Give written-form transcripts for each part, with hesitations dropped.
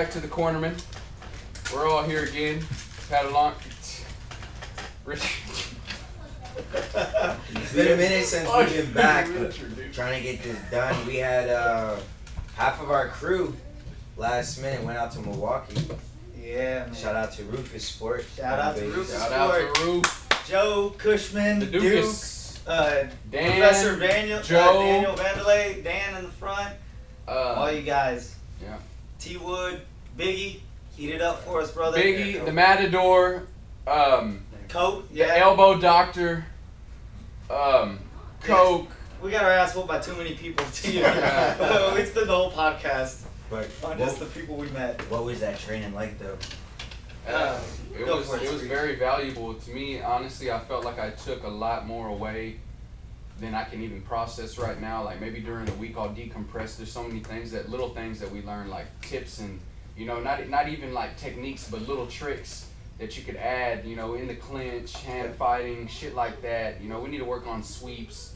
back to the cornerman. We're all here again. Had a long. It's been a minute since we've been back trying to get this done. We had half of our crew last minute went out to Milwaukee. Yeah, man. Shout out to Rufus Sport. Shout out to Rufus Shout Sport. out to Roof. Joe Cushman, The Duke, Dukas. Dan, Professor Daniel, Joe. Daniel Vanderlei, Dan in the front. All you guys. Yeah. T Wood, Biggie, heat it up for us, brother. Biggie, the Matador, Coke, the Elbow Doctor, Coke. We got our ass whooped by too many people too. It's been the whole podcast But on just the people we met. what was that training like though? It was very valuable to me. Honestly, I felt like I took a lot more away than I can even process right now. Like maybe during the week I'll decompress. There's so many things little things that we learn, like tips and not even like techniques, but little tricks that you could add, in the clinch, hand fighting, shit like that. We need to work on sweeps.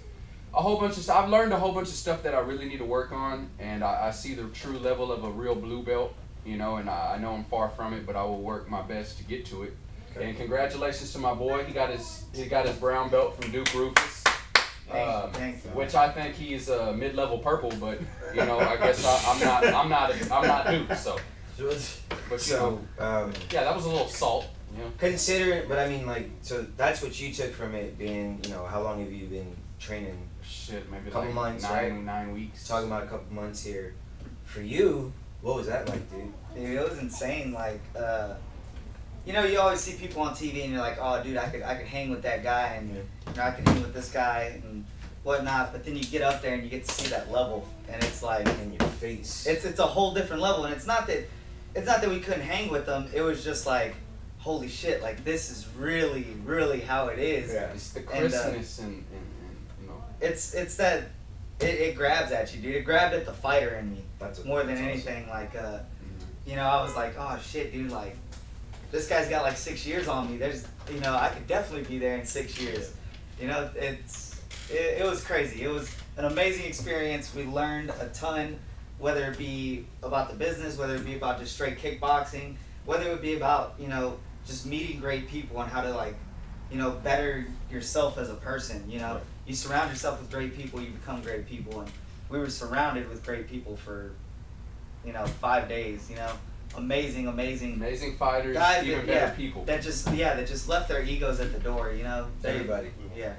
I've learned a whole bunch of stuff that I really need to work on, and I see the true level of a real blue belt, and I know I'm far from it, but I will work my best to get to it. Okay. And congratulations to my boy. He got his brown belt from Duke Rufus. Thanks. Which I think he's a mid-level purple, but I guess I'm not Duke, so. Yeah, that was a little salt. Consider it, but I mean, so that's what you took from it being, how long have you been training? Shit, maybe a couple months, nine weeks. Talking about a couple months here. For you, what was that like, dude? Dude, it was insane. You always see people on TV and you're like, oh, dude, I could hang with that guy and I could hang with this guy and whatnot. But then you get up there and you get to see that level, and it's like in your face. It's a whole different level, and it's not that we couldn't hang with them. It was just like, holy shit, like this is really, really how it is. Yeah. It's the crispness and It's that it grabs at you, dude. It grabbed at the fighter in me more than anything. Awesome. I was like, oh shit, dude, like this guy's got like 6 years on me. There's, I could definitely be there in 6 years. It was crazy. It was an amazing experience. We learned a ton, whether it be about the business, whether it be about just straight kickboxing, whether it would be about, just meeting great people and how to better yourself as a person. You surround yourself with great people, you become great people, and we were surrounded with great people for 5 days. Amazing fighters, guys, even better people. That just left their egos at the door. Everybody. Yeah.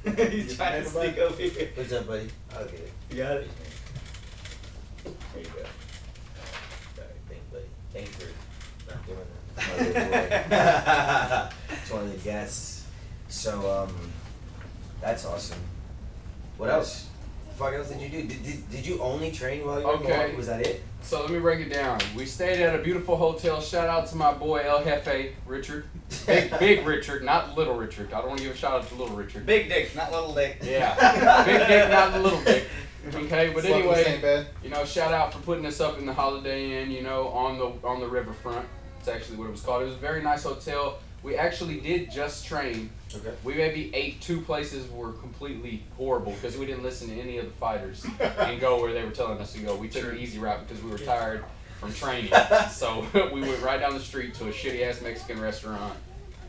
He's trying to sneak over here. What's up, buddy? Okay. You got it. There you go. Alright, thanks, buddy. Thanks for not doing that. It's one of the guests. So, that's awesome. What else? What else did you do? Did you only train while you were in Milwaukee? Was that it? So let me break it down. We stayed at a beautiful hotel. Shout out to my boy El Jefe, Richard. Big Richard, not Little Richard. I don't want to give a shout out to Little Richard. Big dick, not little dick. Yeah, big dick, not little dick. Okay, but anyway, same, shout out for putting us up in the Holiday Inn, on the riverfront. It's actually what it was called. It was a very nice hotel. We actually did just train. Okay. We maybe ate 2 places were completely horrible because we didn't listen to any of the fighters and go where they were telling us to go. We took the easy route because we were tired from training. So we went right down the street to a shitty ass Mexican restaurant.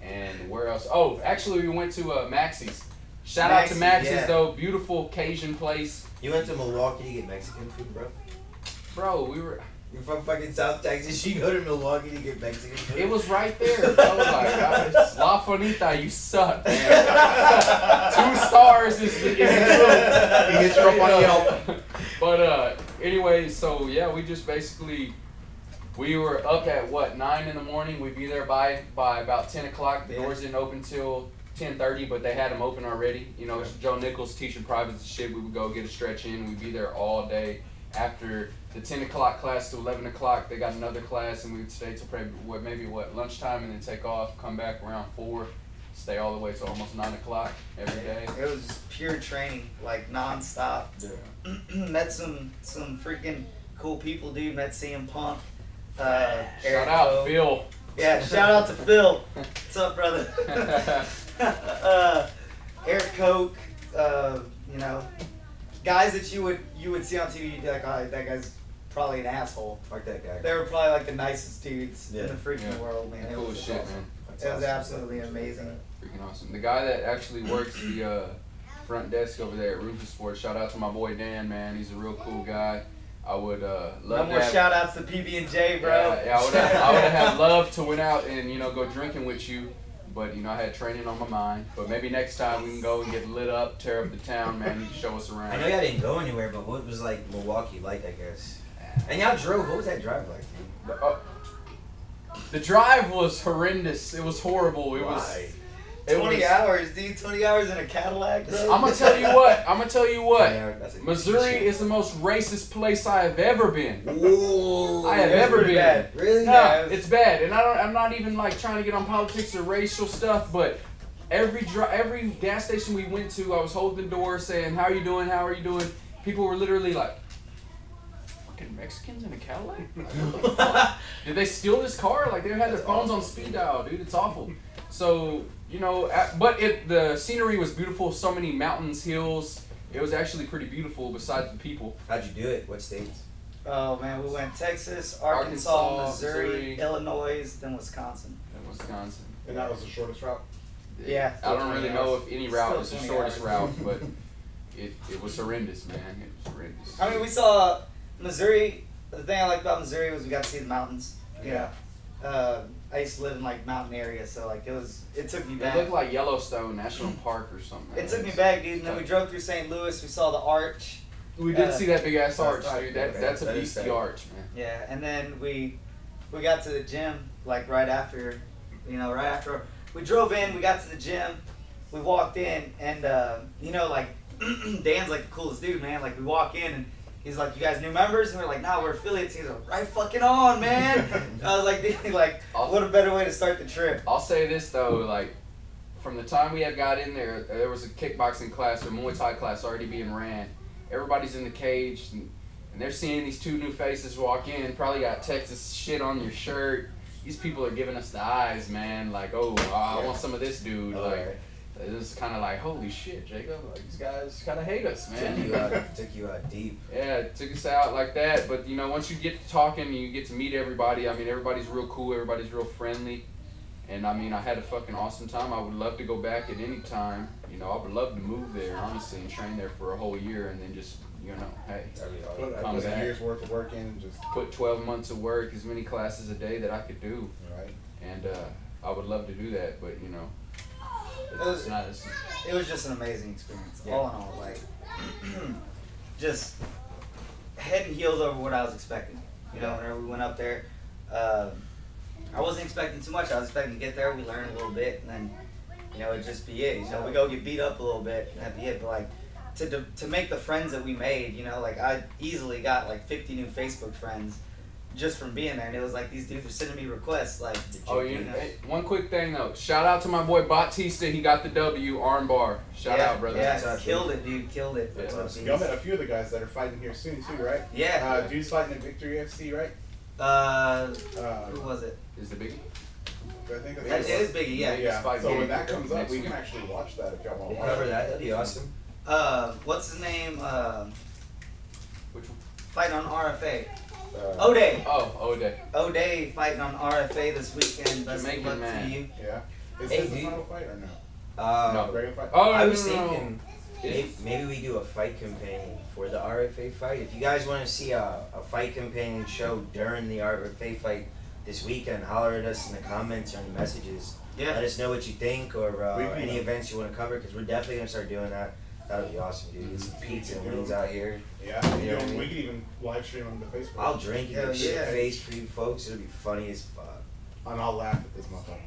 And where else? Oh, actually we went to Maxie's. Shout out to Maxie's though, beautiful Cajun place. You went to Milwaukee to get Mexican food, bro? Bro, You're from fucking South Texas. You go to Milwaukee to get Mexican food? It was right there, bro. La Fonita, you suck, man. 2 stars is the truth. You get your up on Yelp. But anyway, so yeah, we just basically, we were up at 9 in the morning. We'd be there by about 10 o'clock. The doors didn't open till 10:30, but they had them open already. It's Joe Nichols teaching privates and shit. We would go get a stretch in. We'd be there all day. After the 10 o'clock class to 11 o'clock, they got another class, and we would stay till maybe lunchtime, and then take off, come back around 4, stay all the way to almost 9 o'clock every day. It was pure training, like nonstop. Yeah. Met some freaking cool people, dude. Met CM Punk. Shout out Phil. Yeah, shout out to Phil. What's up, brother? Eric Koch, guys that you would see on TV, you'd be like, oh, that guy's probably an asshole. Fuck that guy. They were probably like the nicest dudes in the freaking Yeah. world, man. It Cool was as shit, awesome. man. It was absolutely amazing. Freaking awesome. The guy that actually works the front desk over there at Rufus Sports, shout out to my boy Dan, man. He's a real cool guy. I would love No to more have, shout outs to PB&J, bro. Yeah, I would have loved to went out and, you know, go drinking with you. But, you know, I had training on my mind. But maybe next time we can go and get lit up, tear up the town, man. You can show us around. I know y'all didn't go anywhere, but what was like Milwaukee like, I guess? And y'all drove. What was that drive like, dude? The drive was horrendous. It was horrible. It Why? was... 20 hours, dude. 20 hours in a Cadillac, bro. I'm gonna tell you what. Yeah, that's a Missouri shit. is the most racist place I have ever been. Whoa. I have It's ever pretty been. bad. Really? No, Yeah, it's bad, and I'm not even like trying to get on politics or racial stuff, but every gas station we went to, I was holding the door saying, "How are you doing? How are you doing?" People were literally like, "Fucking Mexicans in a Cadillac? Like, what the fuck? Did they steal this car? Like they had their phones on speed dial, dude. It's awful." So, you know, but the scenery was beautiful. So many mountains, hills. It was actually pretty beautiful. Besides the people. How'd you do it? What states? Oh, man. We went Texas, Arkansas, Missouri, Missouri. Illinois, then Wisconsin. In Wisconsin. And that was the shortest route. Yeah. I don't really know if any route Still is the 20 shortest hours. route, but it was horrendous, man. It was horrendous. I mean, we saw Missouri. The thing I liked about Missouri was we got to see the mountains. You know, I used to live in like mountain areas, so like it took me It back. looked like Yellowstone National Park or something. It took me back, dude. And then we drove through St. Louis. We saw the arch. We did see that big ass arch, tight, dude. man. That's a That is beastly tight. arch, man. Yeah, and then we got to the gym like right after, right after we drove in. We got to the gym. We walked in, and like Dan's like the coolest dude, man. Like we walk in and he's like, "You guys new members?" And we're like, "Nah, we're affiliates." He's like, "Right fucking on, man." I was like, dude, like, what a better way to start the trip. I'll say this though, like, from the time we had got in there was a kickboxing class or Muay Thai class already being ran. Everybody's in the cage, and they're seeing these two new faces walk in. Probably got Texas shit on your shirt. These people are giving us the eyes, man. Like, oh, I want some of this dude. Oh, like, right. it's kind of like, holy shit, Jacob. Like, these guys kind of hate us, man. Took you out deep. Yeah, it took us out like that. But, once you get to talking, you get to meet everybody. I mean, everybody's real cool. Everybody's real friendly. And, I mean, I had a fucking awesome time. I would love to go back at any time. I would love to move there, honestly, and train there for a whole year and then just, hey, Put Come a back. year's worth of work in, just put 12 months of work, as many classes a day that I could do. right. And I would love to do that, but, it's not as... It was just an amazing experience. Yeah. All in all, like, just head and heels over what I was expecting. Whenever we went up there, I wasn't expecting too much. I was expecting to get there, we learn a little bit, and then, it'd just be it. We go get beat up a little bit, and that'd be it. But, like, to make the friends that we made, like, I easily got, like, 50 new Facebook friends just from being there. And it was like, these dudes were sending me requests, like, Hey, one quick thing, though. Shout out to my boy Bautista. He got the W, armbar. Shout out, brother. Yeah, That's awesome. killed it, dude. Killed it. Yeah. Y'all met a few of the guys that are fighting here soon too, right? Yeah. Dude's fighting at Victory UFC, right? Who was it? Is the biggie? I think That that's is Biggie, yeah. Yeah. Fight So game when that comes up, next we can week. actually watch that if y'all want We'll to watch cover it. that. That'd be awesome. What's his name? Which one? Fighting on RFA. Uh, O'Day. Oh, O'Day. O'Day fighting on RFA this weekend. Best of Jamaican luck man. to you. Yeah. Is Hey, this the dude. final fight or no? No. Regular fight? Oh, I no, was no, no, no. thinking maybe we do a fight companion for the RFA fight. If you guys want to see a fight companion show during the RFA fight this weekend, holler at us in the comments or in the messages. Yeah. Let us know what you think or We can, any events you want to cover because we're definitely going to start doing that. That would be awesome, dude. Get some pizza and wings out here. Yeah. You know what I mean? We could even live stream on the Facebook. I'll drink and Hell get shit yeah. faced for you folks. It'll be funny as fuck. And I'll laugh at this motherfucker.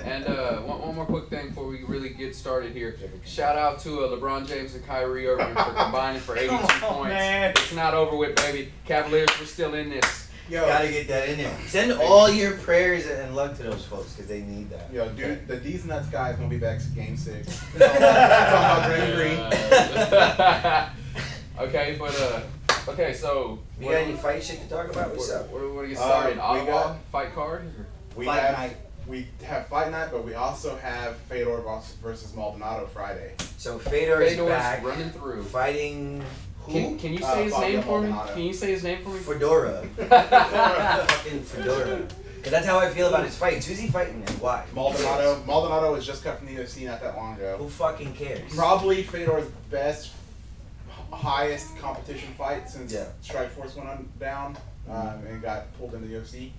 And one more quick thing before we really get started here. Shout out to LeBron James and Kyrie Irving for combining for 82 Come on, points. man. It's not over with, baby. Cavaliers, we're still in this. Yo, Gotta get that in there. Send all your prayers and luck to those folks because they need that. yo, dude, the D's Nuts guy is gonna be back to Game 6. Talking about Draymond Green. Okay, but okay, so You got any fight shit to talk about? What's up? Where do you get started? We Ottawa got- fight card? We Fight have night. we have fight night, but we also have Fedor versus Maldanado Friday. So Fedor is Fedor's back running through. fighting Can you say his name for me? Maldanado. Can you say his name for me? Fedora. Fucking Fedora. Because that's how I feel about his fights. Who's he fighting and why? Maldonado. Maldonado was just cut from the UFC not that long ago. Who fucking cares? Probably Fedor's best, highest competition fight since Yeah. Strikeforce went down and got pulled into the UFC.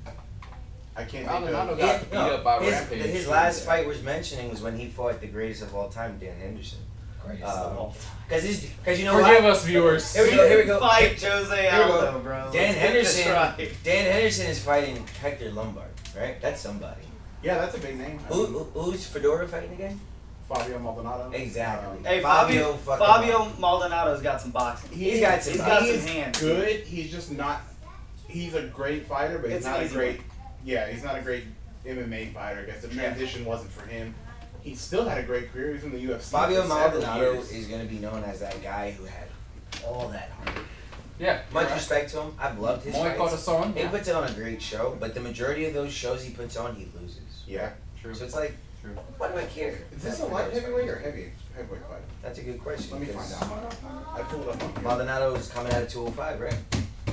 I can't think Maldonado of. got beat up by his, Rampage. his last fight was mentioning was when he fought the greatest of all time, Dan Henderson. Greatest of all time. Because you know Forgive what? us, viewers. Here we go. Here we go. Fight Jose Aldo, bro. Dan Let's get this Henderson. right. Dan Henderson is fighting Hector Lombard, right? That's somebody. Yeah, that's a big name. Who's Fedora fighting again? Fabio Maldonado. Exactly. Hey, Fabio Fabio Maldonado's got some boxing. He's got some. He's got He's some hands. good. He's just not. He's a great fighter, but he's It's not an a easy great. Yeah, he's not a great MMA fighter. I guess the transition wasn't for him. He still had a great career. He was in the UFC. Fabio for several Maldonado years. is going to be known as that guy who had all that heart. Yeah. Much respect to him. I've loved his Muy fights. corazón. He puts on a great show, but the majority of those shows he puts on, he loses. Yeah. True. So it's like, True. why do I care? Is this a light heavyweight or heavyweight fight? That's a good question. Let me find because out. I pulled up on here. Maldonado is coming out at 205, right?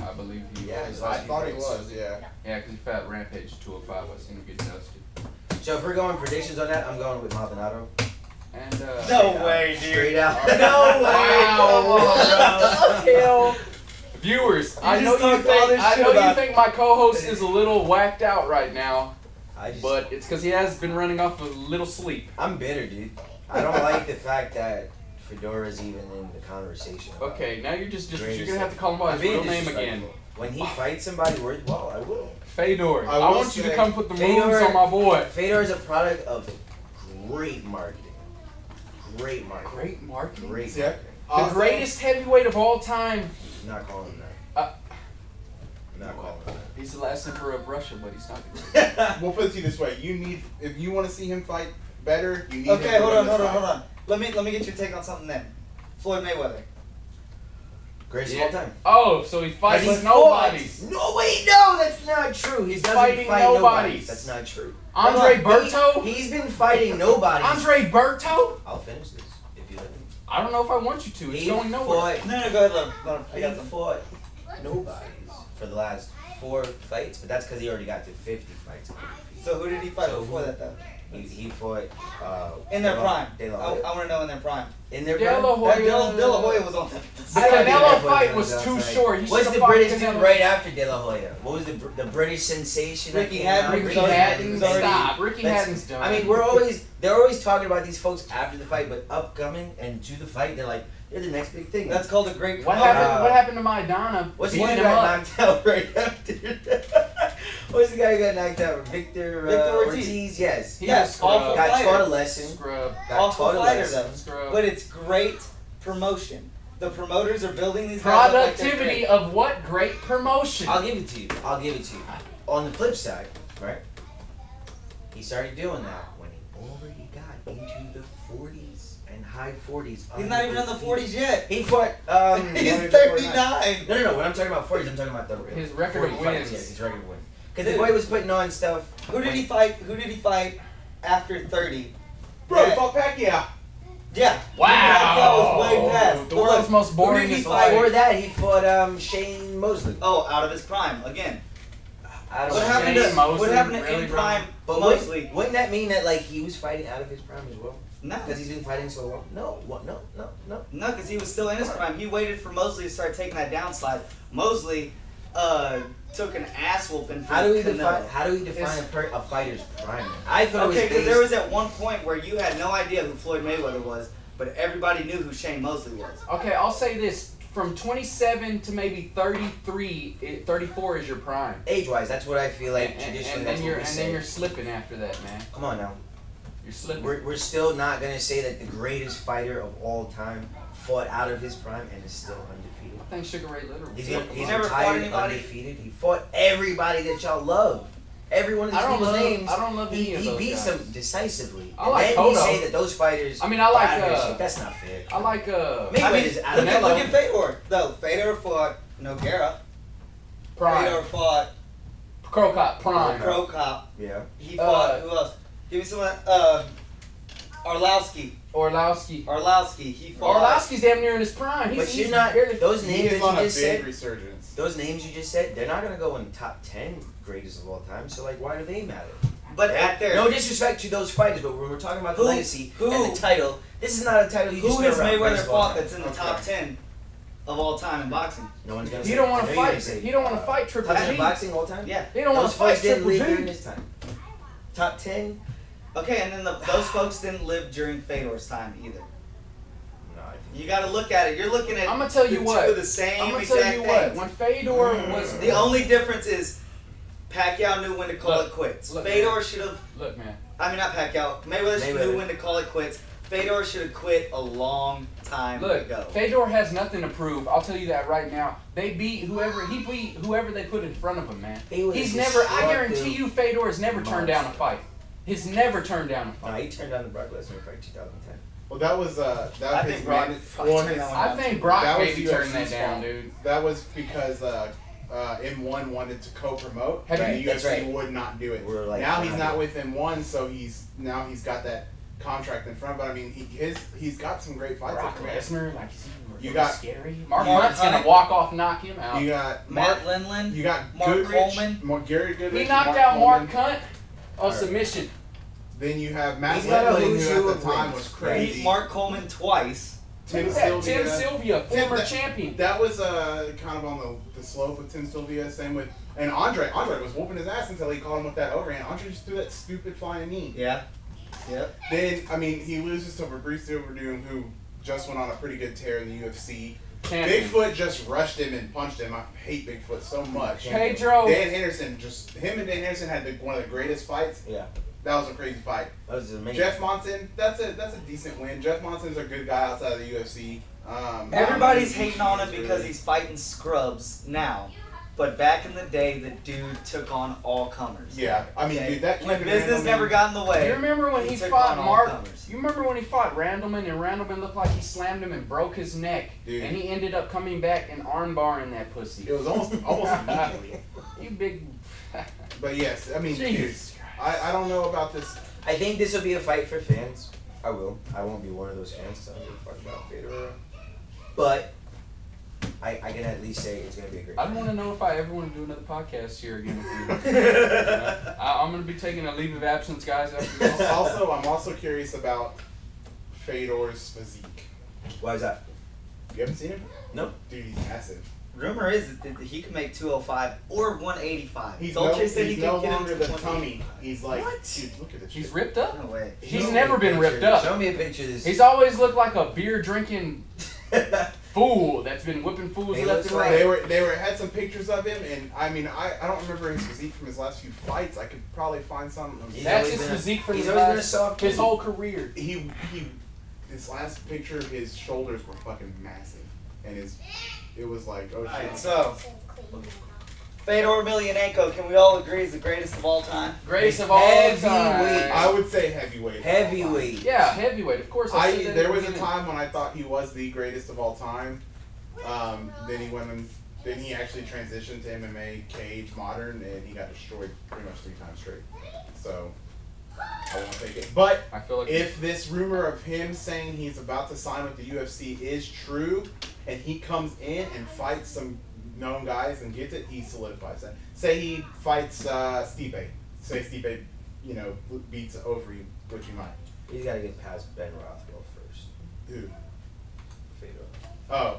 I believe he Yeah, was. his I last few thought he fights. was. Yeah. Yeah, because he fought Rampage 205. I seen him get dusted. So if we're going predictions on that, I'm going with Maldonado. And No way, dude. Straight out. No way. Wow. Come on, bro. viewers, You I just know you talked all think this shit you about- think my co-host is a little whacked out right now, I just, but it's because he has been running off a little sleep. I'm bitter, dude. I don't like the fact that Fedora's even in the conversation. about Okay, now you're just greatest you're gonna have to call him by I'm his being real name again. disrespectful. When he fights somebody worthwhile, I will. Fedor. I I will want you to say- come put the Fedor- moves on my boy. Fedor is a product of great marketing. Great marketing. Great marketing. Great Yeah. marketing. The Also- greatest heavyweight of all time. I'm not calling him that. I'm not calling him He's the last emperor of Russia, but he's not the greatest. that. We'll put it to you this way: if you want to see him fight better, you need Okay, him to hold win on, this hold on, fight. hold on. Let me get your take on something then. Floyd Mayweather. Greatest Yeah. of all time. Oh, so he fights But he nobody. fought- No, wait, no, that's not true. He He's doesn't fighting fight nobodies. nobody. That's not true. Andre Hold on, Berto? He's been fighting nobody. Andre Berto? I'll finish this if you let me. I don't know if I want you to. It's He going nowhere. fought, No, go ahead, let him. I he got them. fought nobodies for the last 4 fights, but that's because he already got to 50 fights. So who did he fight So before who- that though? He fought In their De La- prime. De La I Hoya. want to know in their prime. In their De prime. La Hoya. De La Hoya was on them. The I don't think Canelo that fight was was too outside. short. He What's should've the fought British dude Canelo. right after De La Hoya? What was the British sensation? that Ricky came Hatton. out? Ricky Ricky Hatton. Hatton's Stop. Ricky That's- Hatton's done. I mean, they're always talking about these folks after the fight, but upcoming and to the fight, they're like, they're the next big thing. That's called a great What promoter. happened? What happened to Maidana? What's the Beating one who him got up? knocked out right after? What's the guy who got knocked out? Victor Ortiz. Yes. He Yes, was awful scrubbed. Got fighter. taught a lesson. Scrub. Got Awful taught a fighter lesson. though. Scrub. But it's great promotion. The promoters are building these guys up like they're Productivity great. of what great promotion? I'll give it to you. I'll give it to you. On the flip side, right? He started doing that when he already got into the 40s and high 40s. He's not even in the 40s yet. He fought. He's wanted to 39. No. When I'm talking about 40s, I'm talking about the His record of 40 fights, wins. Yes, his record of wins. Because the boy was putting on stuff. Who did he fight? Who did he fight after 30? Bro, Yeah. fuck Pacquiao. Yeah. Wow. That was way past. The But world's look, most who boring did he is fight? Before that, he fought Shane Mosley. Oh, out of his prime again. I don't What know. happened Shane to Mosley, what happened to really, in bro? prime But Mosley? wouldn't that mean that like he was fighting out of his prime as well? No. Because he's been fighting so long. No. What? No. No, because he was still in his prime. He waited for Mosley to start taking that downslide. Mosley took an ass whooping from How do we Canelo. define? How do we define a fighter's prime? I thought Okay, it was because there based. was at one point where you had no idea who Floyd Mayweather was, but everybody knew who Shane Mosley was. Okay, I'll say this. From 27 to maybe 33, 34 is your prime. Age-wise, that's what I feel like traditionally. and That's then what we say. you're slipping after that, man. Come on now. You're slipping. We're still not gonna say that the greatest fighter of all time fought out of his prime and is still undefeated. I think Sugar Ray Leonard. He's never fought retired anybody? undefeated. He fought everybody that y'all love. Every one of these people's names. I don't love any He of those beats guys. them decisively. I like and then you Cotto. say that those fighters. I mean, I like, are out of shape. That's not fair. I like Mayweather's I mean, out of look Canelo. at Fedor. Though Fedor fought Nogueira. Fedor Prime. fought Crocop Prime. Pro Cop. Yeah. He fought who else? Give me some. Arlovsky. Orlowski. He fought. Orlowski's damn near in his prime. But He's you're not. barely. Those He names is that on you a just big said. resurgence. Those names you just said, they're not gonna go in the top 10 greatest of all time. So like, why do they matter? But at their No disrespect to those fighters, but when we're talking about the Who- legacy who- and the title, this is not a title you just who throw has around. Mayweather Greatest of all fought time. that's in the top 10 of all time in boxing? No one's gonna. He say don't it. want I to know you're gonna fight. say He don't want to uh, fight Triple top 10 G. boxing all time. Yeah. He don't want Those to fight folks didn't Triple live during G. this time. Top 10. Okay, and then those folks didn't live during Fedor's time either. No, I think. You got to look at it. You're looking at. I'm gonna tell you the what. Two of the same I'm gonna exact tell you what. things. When Fedor was The only difference is Pacquiao knew when to call Look, it quits. look, Fedor man. should have. look, man. I mean, not Pacquiao. Mayweather knew when to call it quits. Fedor should have quit a long time Look, ago. Fedor has nothing to prove. I'll tell you that right now. They beat whoever they put in front of him, man. He was He's a never. I destructive guarantee you, Fedor has never turned down a monster. fight. He's never turned down a No, fight. he turned down the Brock Lesnar fight 2010. Well, that was I his think Brock main- probably well, turned his- that one I think Brock That was maybe UFC's turned that down, fault. dude. That was because M1 wanted to co-promote, Have and you- the That's UFC right. would not do it. We're like, Now we're he's not not doing with M1, so he's got that contract in front. But I mean, he's got some great fights. Brock up there. Lesnar, like, is he You really got- scary? Mark Mark Hunt's gonna Hunt. walk off, knock him out. You got Matt Lindland. You got Mark Goodrich, Coleman. Gary Goodrich. He knocked Mark out Mark Coleman. Hunt on submission. Then you have Matt He's got a Lindland, who's who who at of the time wins. was Beat crazy. Mark Coleman twice. Tim Look at that, Sylvia. Tim Sylvia, Tim- former that- champion. That was kind of on the slope of Tim Sylvia. Same with Andre. Andre was whooping his ass until he caught him with that overhand. Andre just threw that stupid flying knee. Yeah. Yep. Then I mean he loses to Fabrice Overdoom, who just went on a pretty good tear in the UFC. Champion. Bigfoot just rushed him and punched him. I hate Bigfoot so much. Pedro. Dan Henderson him and Dan Henderson had one of the greatest fights. Yeah, That was a crazy fight. that was amazing. Jeff Monson, that's a decent win. Jeff Monson's a good guy outside of the UFC. Everybody's hating on him because he's fighting scrubs now. But back in the day, the dude took on all comers. Yeah, I mean, dude, that when Kevin business Randleman- never got in the way. You remember when he took fought on all Mark? comers. You remember when he fought Randleman and Randleman looked like he slammed him and broke his neck, Dude. and he ended up coming back and armbarring that pussy. It was almost immediately. You big. But yes, I mean, Jesus. I don't know about this. I think this will be a fight for fans. I will. I won't be one of those fans because I don't give a fuck about Fedor. But I can at least say it's gonna be a great. I don't want to know if I ever want to do another podcast here again with you. I'm going to be taking a leave of absence, guys. After this. I'm also curious about Fedor's physique. Why is that? You haven't seen him? No. Dude, he's massive. Rumor is that he can make 205 or 185. He's Dolce no, said he's he no could get him longer to the 185. tummy. He's like, What? dude, look at this He's shit. ripped up. No way. He's Show me never a been picture. ripped up. Show me a picture of this. He's always looked like a beer drinking fool that's been whipping fools He left looks and like- right. They were had some pictures of him, and I mean, I don't remember his physique from his last few fights. I could probably find some. He's That's always his been a- physique for he's his always been a last, soft his kid. whole career. His last picture, his shoulders were fucking massive, and it was like, oh shit. Alright, so Fedor Emelianenko, can we all agree is the greatest of all time? Greatest of all Heavyweight. time. I would say heavyweight. Heavyweight. Yeah, heavyweight. Of course. I said that There at the was a beginning. time when I thought he was the greatest of all time. Then he actually transitioned to MMA, cage, modern, and he got destroyed pretty much 3 times straight. So I won't take it. But I feel like if this rumor of him saying he's about to sign with the UFC is true, and he comes in and fights some known guys and gets it, he solidifies that. Say he fights Stipe. Say Stipe, beats Overeem, which he might. He's got to get past Ben Rothwell first. Who? Fedor. Oh,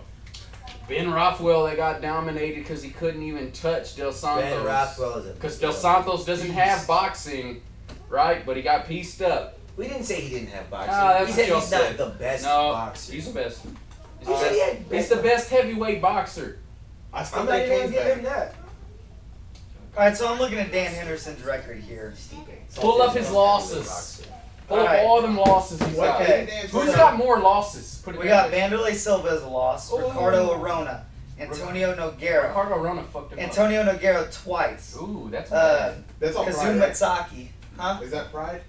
Ben Rothwell, they got dominated because he couldn't even touch Del Santos. Ben Rothwell is a. Because Del Santos doesn't have boxing, right? But he got pieced up. We didn't say he didn't have boxing. That's we what said y'all he's said. not the best No, boxer. he's the best. He's, He the said he best. had He's the best heavyweight boxer. I still I'm not think even Kane's gonna give him better. that. Alright, so I'm looking at Dan Henderson's record here. Pull up his losses. Pull up Alright. all them losses he's got. Okay. Who's got more losses? Put it We that got way. Vanderlei Silva as a loss, Ooh. Ricardo Arona, Antonio Nogueira. Ricardo Rona fucked him Antonio Nogueira twice. up. Ooh, that's Uh, bad. That's all Kazuma pride, right? Matsaki. Huh? Is that pride?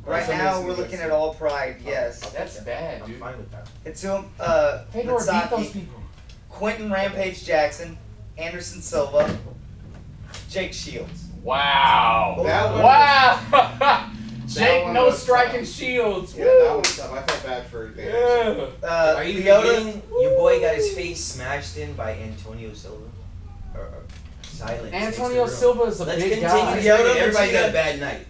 Or Right somebody now else we're in looking UFC? at all pride, yes. That's bad, I'm dude. fine with that. It's Fedor beat those Matsaki, people. Quentin Rampage Jackson, Anderson Silva, Jake Shields. Wow. That one Wow. Jake one no was striking tough. shields. Yeah, Woo. that was tough. I felt bad for Daniel. Yeah. Are you Leota? forgetting your boy got his face smashed in by Antonio Silva? Or silence. Antonio Silva is a Let's big continue. guy. This Leota, nigga, everybody got a Vegeta. bad night.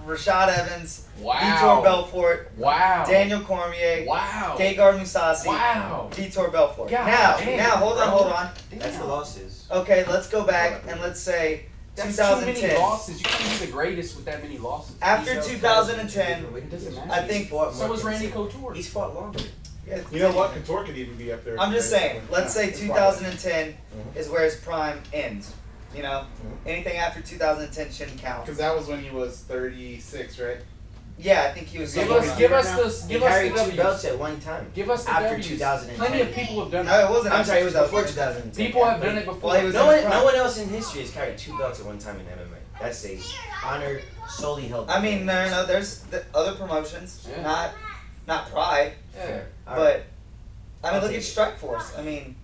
Rashad Evans, Wow. Vitor Belfort, Wow. Daniel Cormier, Wow. Gegard Mousasi, Wow. Vitor Belfort. God now, damn, now, hold on, bro. hold on. That's the losses. Okay, let's go back and let's say That's too many 2010. losses. You can't be the greatest with that many losses. After He's 2010, It doesn't matter. I think So was Randy Couture. He's fought longer. You know what? Couture could even be up there. I'm just saying, let's say Yeah, 2010 is where his prime ends. You know, Mhm. anything after 2010 shouldn't count. Because that was when he was 36, right? Yeah, I think he was. Give somewhere us, around give there. us the, He give us carried the two W's. belts at one time. Give us the after W's. 2010. Plenty of people have done No, it. it wasn't. I'm sorry, it was after before 2010. 2010. People have done it before. Well, he was No in one, his no prime. one else in history has carried two belts at one time in MMA. That's a honor solely held. I mean, no. There's the other promotions, Yeah. not Pride, Yeah. All but right. I mean, I'll look take at it. Strikeforce. I mean,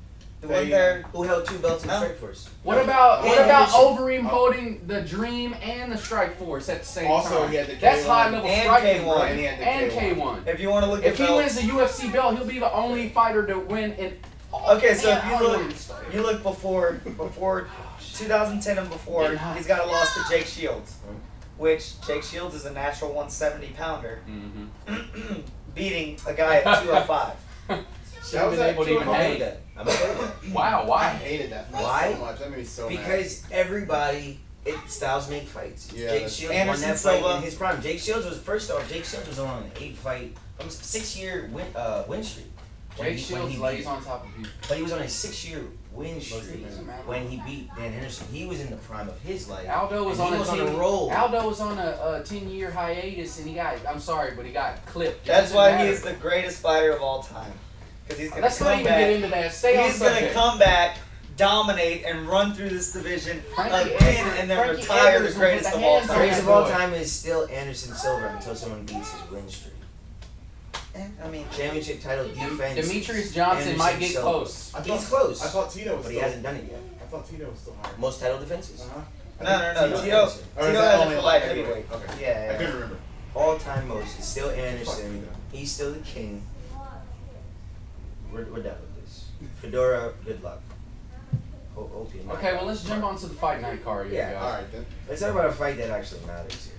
the They- one there. Who held two belts in No. Strikeforce? What about And Henderson. Overeem holding the Dream and the Strike Force at the same Also, time? he had the That's K1 high level and striking, K1. bro. And he had the And K1. K1. If you want to look If at he wins the UFC belt, he'll be the only fighter to win in. Okay, so if you all look- wins. you look before 2010 and before, Getting hot. he's got a loss to Jake Shields, which Jake Shields is a natural 170 pounder, Mhm. beating a guy at 205. That was been at able to 2 even I'm okay hang. with that. I'm okay with that. Wow, I why? hated that fight Why? so much. That made me so mad. Because everybody, styles make fights. Yeah, Jake that's- Shields Anderson won that fight Silva. in his prime. Jake Shields was first off. Jake Shields was on an 8-fight, almost 6-year win streak. When Jake he- when Shields he lays beat- on top of people. But he was on a 6-year win streak Doesn't matter. when he beat Dan Henderson. He was in the prime of his life. Aldo was and on he a was 10, on a roll. Aldo was on a 10-year hiatus, and he got. I'm sorry, but he got clipped. It That's doesn't why matter. he is the greatest fighter of all time. Because he's gonna Let's not come even get back. into that. Stay on He's gonna subject. come back, dominate, and run through this division Frankie again, Edwards- and then Frankie retire Edwards the greatest with of the all hands time. Greatest Yeah, of all boy. time is still Anderson Silva until someone beats his win streak. I mean, Championship title defense. Demetrius Johnson Anderson might get Silva. close. He's close. I thought Tito was But he still. hasn't done it yet. I thought Tito was still higher. Most title defenses. Uh-huh. no. Tito Or is has that it only for light light heavyweight. Okay. Yeah, I couldn't remember. All-time most is still Anderson. Fuck. He's still the king. We're done with this. Fedora, good luck. Hope you're not. Okay, well let's jump onto the fight night card here, Yeah, guys. All right then. Let's talk about a fight that actually matters here.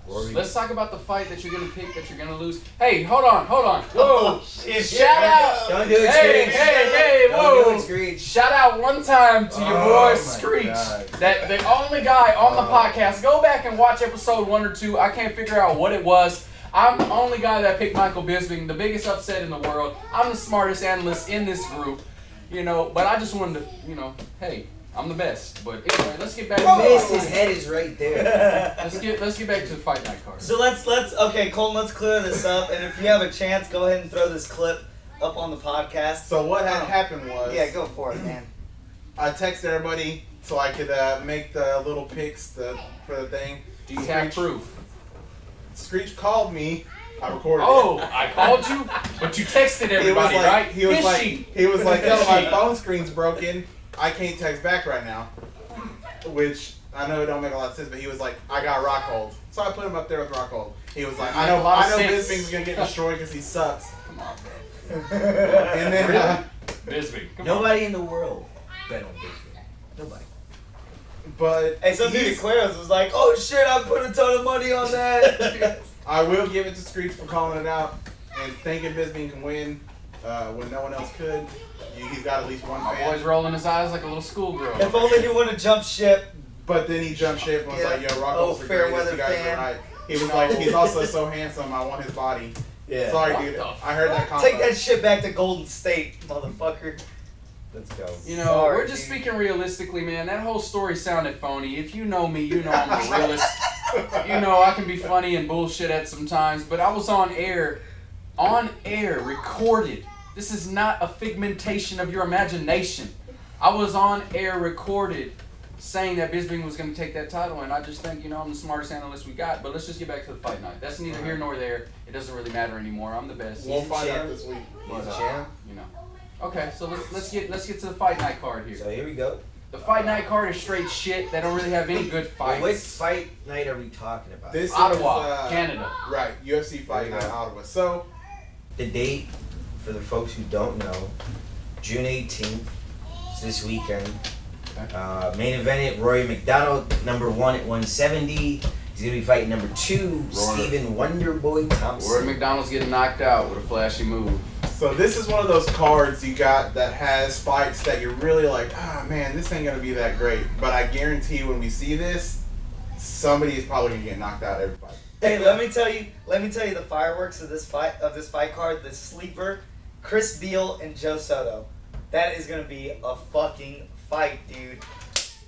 Rory- Let's talk about the fight that you're gonna pick that you're gonna lose. Hey, hold on. Whoa! Shit, Shout out! Don't do it, Hey, Screech. hey, Don't do whoa! it, Screech. Shout out one time to your Oh boy my Screech, God. that the only guy on the Oh. podcast. Go back and watch episode 1 or 2. I can't figure out what it was. I'm the only guy that picked Michael Bisping, the biggest upset in the world. I'm the smartest analyst in this group, but I just wanted to, hey, I'm the best. But anyway, let's get back He to the missed. fight His night. head is right there. Let's get back to the fight night card. So let's okay, Colton, let's clear this up, and if you have a chance, go ahead and throw this clip up on the podcast. So what had happened was Yeah, go for it, man. I texted everybody so I could make the little pics for the thing. Do you have proof? Screech called me. I recorded Oh, it. I called you, but you texted He was everybody, like, right? he was Fishy. like, yo, my Fishy. phone screen's broken. I can't text back right now. Which I know it don't make a lot of sense, but he was like, I got Rockhold. So I put him up there with Rockhold. He was like, I know sense. Bisping's gonna get destroyed because he sucks. Come on, bro. And then, Bisping. Come on. Nobody in the world bet on Bisping. Nobody. but Hey, some dude at Claros was like, "Oh shit, I put a ton of money on that." I will give it to Screech for calling it out and thinking Bisping can win when no one else could. He's got at least one My fan. boy's rolling his eyes like a little schoolgirl. If only he would have jumped ship. But then he jumped ship and was Yeah. like, yo, Oh, Rockhold's the fair greatest. weather You guys fan. are right. He was like, he's also so handsome, I want his body. Yeah. Sorry, What dude. the I heard that comment. Take that shit back to Golden State, motherfucker. Let's go. Sorry, We're just dude. speaking realistically, man. That whole story sounded phony. If you know me, you know I'm a realist. I can be funny and bullshit at some times, but I was on air, recorded. This is not a figmentation of your imagination. I was on air, recorded, saying that Bisping was going to take that title, and I just think, I'm the smartest analyst we got. But let's just get back to the fight night. That's neither here nor there. It doesn't really matter anymore. I'm the best. We'll He's a find out champ. this week. He's a champ. Okay, so let's get to the fight night card here. So here we go. The fight night card is straight shit. They don't really have any good fights. Which fight night are we talking about? This Ottawa, is, Canada. Right, UFC fight night Ottawa. So the date, for the folks who don't know, June 18th. It's this weekend. Main event, Rory McDonald, number 1 at 170. He's gonna be fighting number 2, Stephen Wonderboy Thompson. Rory McDonald's getting knocked out with a flashy move. So this is one of those cards you got that has fights that you're really like, ah man, this ain't gonna be that great. But I guarantee when we see this, somebody is probably gonna get knocked out every fight. Hey, let me tell you the fireworks of this fight card, the sleeper, Chris Beal and Joe Soto. That is gonna be a fucking fight, dude.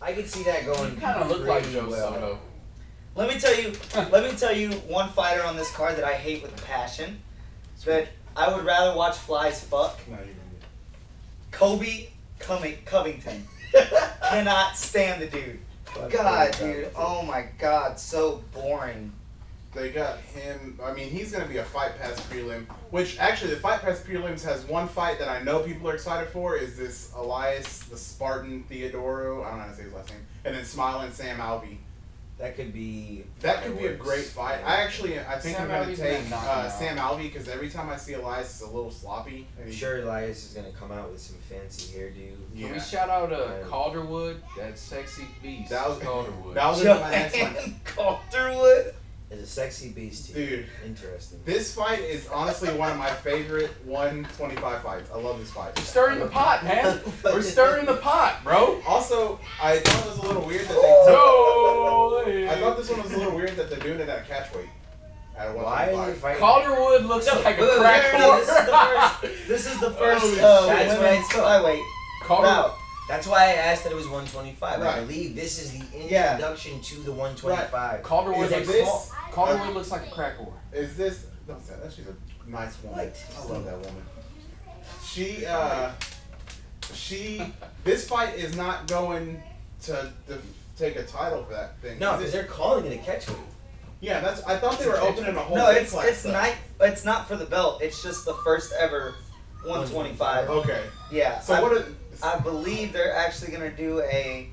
I could see that going. You kind of look like Joe well. Soto. Let me tell you one fighter on this card that I hate with passion. That I would rather watch flies fuck. Not even Kobe Covington. Cannot stand the dude. God, dude. Oh my God, so boring. They got him. I mean, he's going to be a Fight Pass prelim. Which, actually, the Fight Pass prelims has one fight that I know people are excited for. Is this Elias, the Spartan Theodoro? I don't know how to say his last name. And then Smiling Sam Alvey. That could be. That could be a great fight. I think Sam I'm going Alvey's to take gonna knock him out. Sam Alvey because every time I see Elias, it's a little sloppy. And I'm sure Elias is gonna come out with some fancy hairdo. Yeah. Can we shout out Calderwood, that sexy beast? That was Calderwood. That was my next one. Joanne Calderwood. Is a sexy beast too. Dude. Interesting. This fight is honestly one of my favorite 125 fights. I love this fight. We're stirring the pot, man. We're stirring the pot, bro. Also, I thought it was a little weird that they No. I thought this one was a little weird that they're doing it at catch weight. At Why are they 125. fighting? Calderwood looks like a Wait, crack no, whore. this is the first That's what I women's thought. flyweight. Calder, Wow. That's why I asked that it was 125. I Right. believe this is the Yeah. introduction to the 125. Calderwood, Is looks, this- Calderwood looks like a crack whore. Is this? Don't say that. She's a nice woman. What? I love that woman. This fight is not going to take a title for that thing. No, Is because it? they're calling it a catchweight. Yeah, I thought they were opening a whole. No, weight it's class up. not. It's not for the belt. It's just the first ever 125. Okay. Yeah. So what? I believe they're actually gonna do a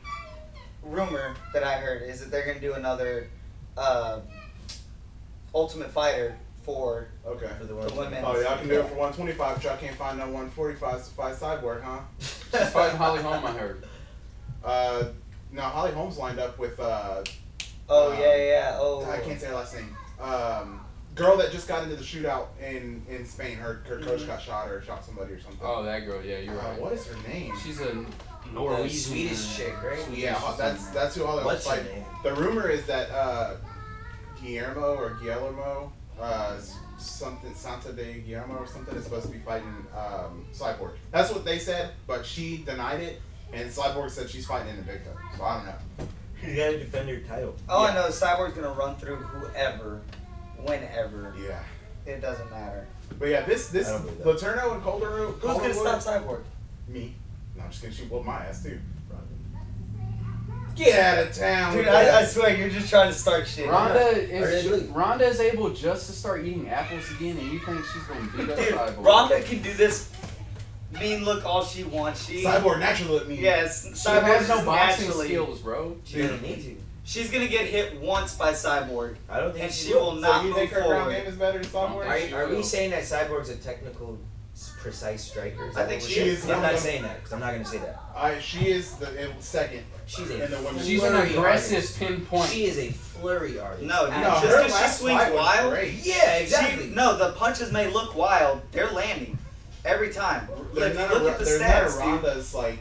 rumor that I heard is that they're gonna do another Ultimate Fighter for Okay. For the the 125. women. Oh, y'all can do it for 125. Y'all can't find no 145 to fight Cyborg, huh? She's fighting Holly Holm, I heard. No, Holly Holm's lined up with Oh yeah. Oh. I can't say her last name. Girl that just got into the shootout in Spain. Her coach got shot or shot somebody or something. Oh, that girl. Yeah, you're right. What is her name? She's a The Norwegian. Swedish chick, right? Yeah, that's who Holly Holm's What's her fighting. name? The rumor is that Guillermo, something Santa de Guillermo or something is supposed to be fighting Cyborg. That's what they said, but she denied it, and Cyborg said she's fighting in Invicta. So I don't know. You gotta defend your title. All I Yeah. know is Cyborg's gonna run through whoever, whenever. Yeah, It doesn't matter. but yeah, this I don't believe that. Laterno and Calderwood. Who's gonna stop Cyborg? Me. No, I'm just kidding. She whooped my ass too. Get out of town. Dude, with I that. swear you're just trying to start shit. Rhonda is able just to start eating apples again, and you think she's gonna beat up Dude, Cyborg? Rhonda can do this mean look all she wants. Cyborg naturally look mean. Yes, She Cyborg has no is boxing naturally. skills, bro. She doesn't need to. She's gonna get hit once by Cyborg, I don't think and she she will. will So not you move think her ground forward. game is better than Cyborg? She Are we will. saying that Cyborg's a technical, precise striker? Is I that think what she we're is. saying? I'm one not of them. saying that because I'm not gonna say that. She is the second. She's in the a women's. She's an flurry aggressive artist. pinpoint. She is a flurry artist. No, dude, And just her 'cause she last swings fight was wild. great. Yeah, exactly. No, the punches may look wild. They're landing every time. There's If you none of look at the there's stats, none of dude. Ronda's like.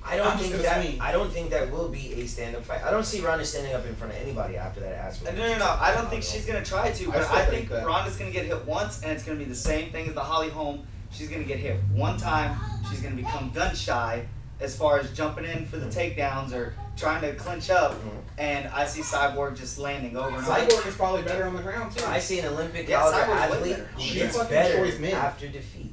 I don't I'm just think gonna that. swing. I don't think that will be a stand-up fight. I don't see Ronda standing up in front of anybody after that ass. No. I don't think she's gonna try to, but still I think think that. Ronda's gonna get hit once, and it's gonna be the same thing as the Holly Holm. She's gonna get hit one time. She's gonna become gun shy as far as jumping in for the takedowns or trying to clinch up. And I see Cyborg just landing over and over. Cyborg is probably better on the ground too. I see an Olympic Yeah, caliber Cyborg's way athlete better. who She gets fucking better destroys men. after defeat.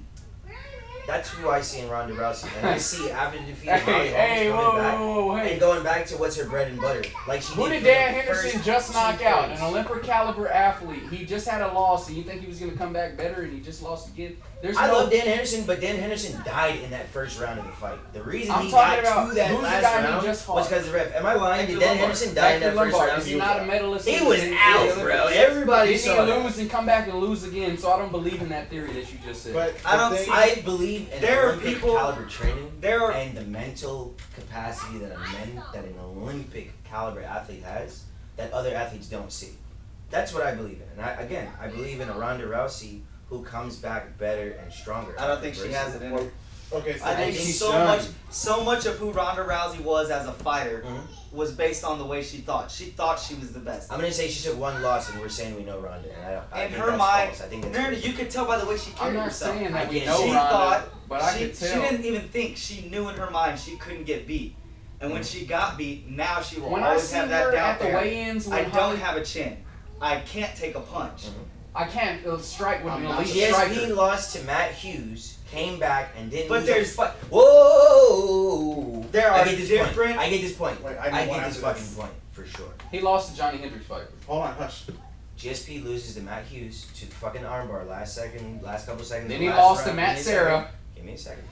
That's who I see in Ronda Rousey. And I see after defeating Holly Hey, Holmes whoa, coming back whoa, whoa, hey. and going back to what's her bread and butter. Like she Who did did for Dan the Henderson first just knock 2 out? fights. An Olympic caliber athlete. He just had a loss, and you think he was going to come back better, and he just lost again? I love Dan Henderson, but Dan Henderson died in that first round of the fight. The reason I'm he talking got about to that who's the last guy he round just fought? was because of the ref. Am I lying? Did Hector Dan Lombard. Henderson die in that first Lombard. round? Is he not a medalist? He was out, bro. Everybody Didn't saw he that. lose and come back and lose again? So I don't believe in that theory that you just said. But I don't the see- thing- I believe in There are Olympic people- caliber training there are- and the mental capacity that an Olympic caliber athlete has that other athletes don't see. That's what I believe in. And I believe in a Ronda Rousey who comes back better and stronger. I don't think she has it in her. Okay, so I think she's so much of who Ronda Rousey was as a fighter Mhm. was based on the way she thought. She thought she was the best. I'm gonna say she took 1 loss, and we're saying we know Ronda. And I In think her that's mind, false. I think that's no, false. you could tell by the way she I'm carried not herself. saying I that we can't know see. She Ronda, thought but I she could tell. didn't even think. She knew in her mind she couldn't get beat. And when she got beat, now she will When I always seen have that her doubt at the there. weigh-ins, I when don't Holly, have a chin. I can't take a punch. I can't strike with I'm an not elite GSP striker. lost to Matt Hughes, came back and didn't But lose there's- a fight. Whoa! There I are get this different- point. I get this point. Wait, I I need one get this after fucking this. point for sure. He lost to Johnny Hendricks fight. Hold on, hush. GSP loses to Matt Hughes to the fucking armbar last couple seconds. Then of he last lost to round. Matt Serra. Give me a second.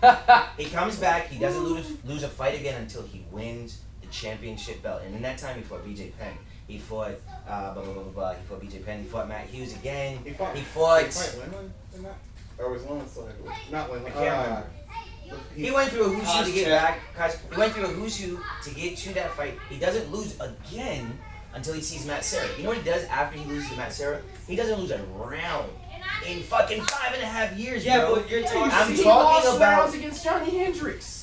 He comes back. He doesn't lose a fight again until he wins the championship belt. And in that time, he fought BJ Penn. He fought blah blah blah blah blah. He fought BJ Penn. He fought Matt Hughes again. He fought. He fought. Linlin in that? Or was Linlin still heavyweight? Not Linlin. I can't remember. He, He went through a who's who to get Koscheck. back. He went through a who's who to get to that fight. He doesn't lose again until he sees Matt Serra. You know what he does after he loses to Matt Serra? He doesn't lose a round in fucking 5.5 years, Yeah, bro. but you're talking. I'm he talking lost about- rounds against Johnny Hendricks.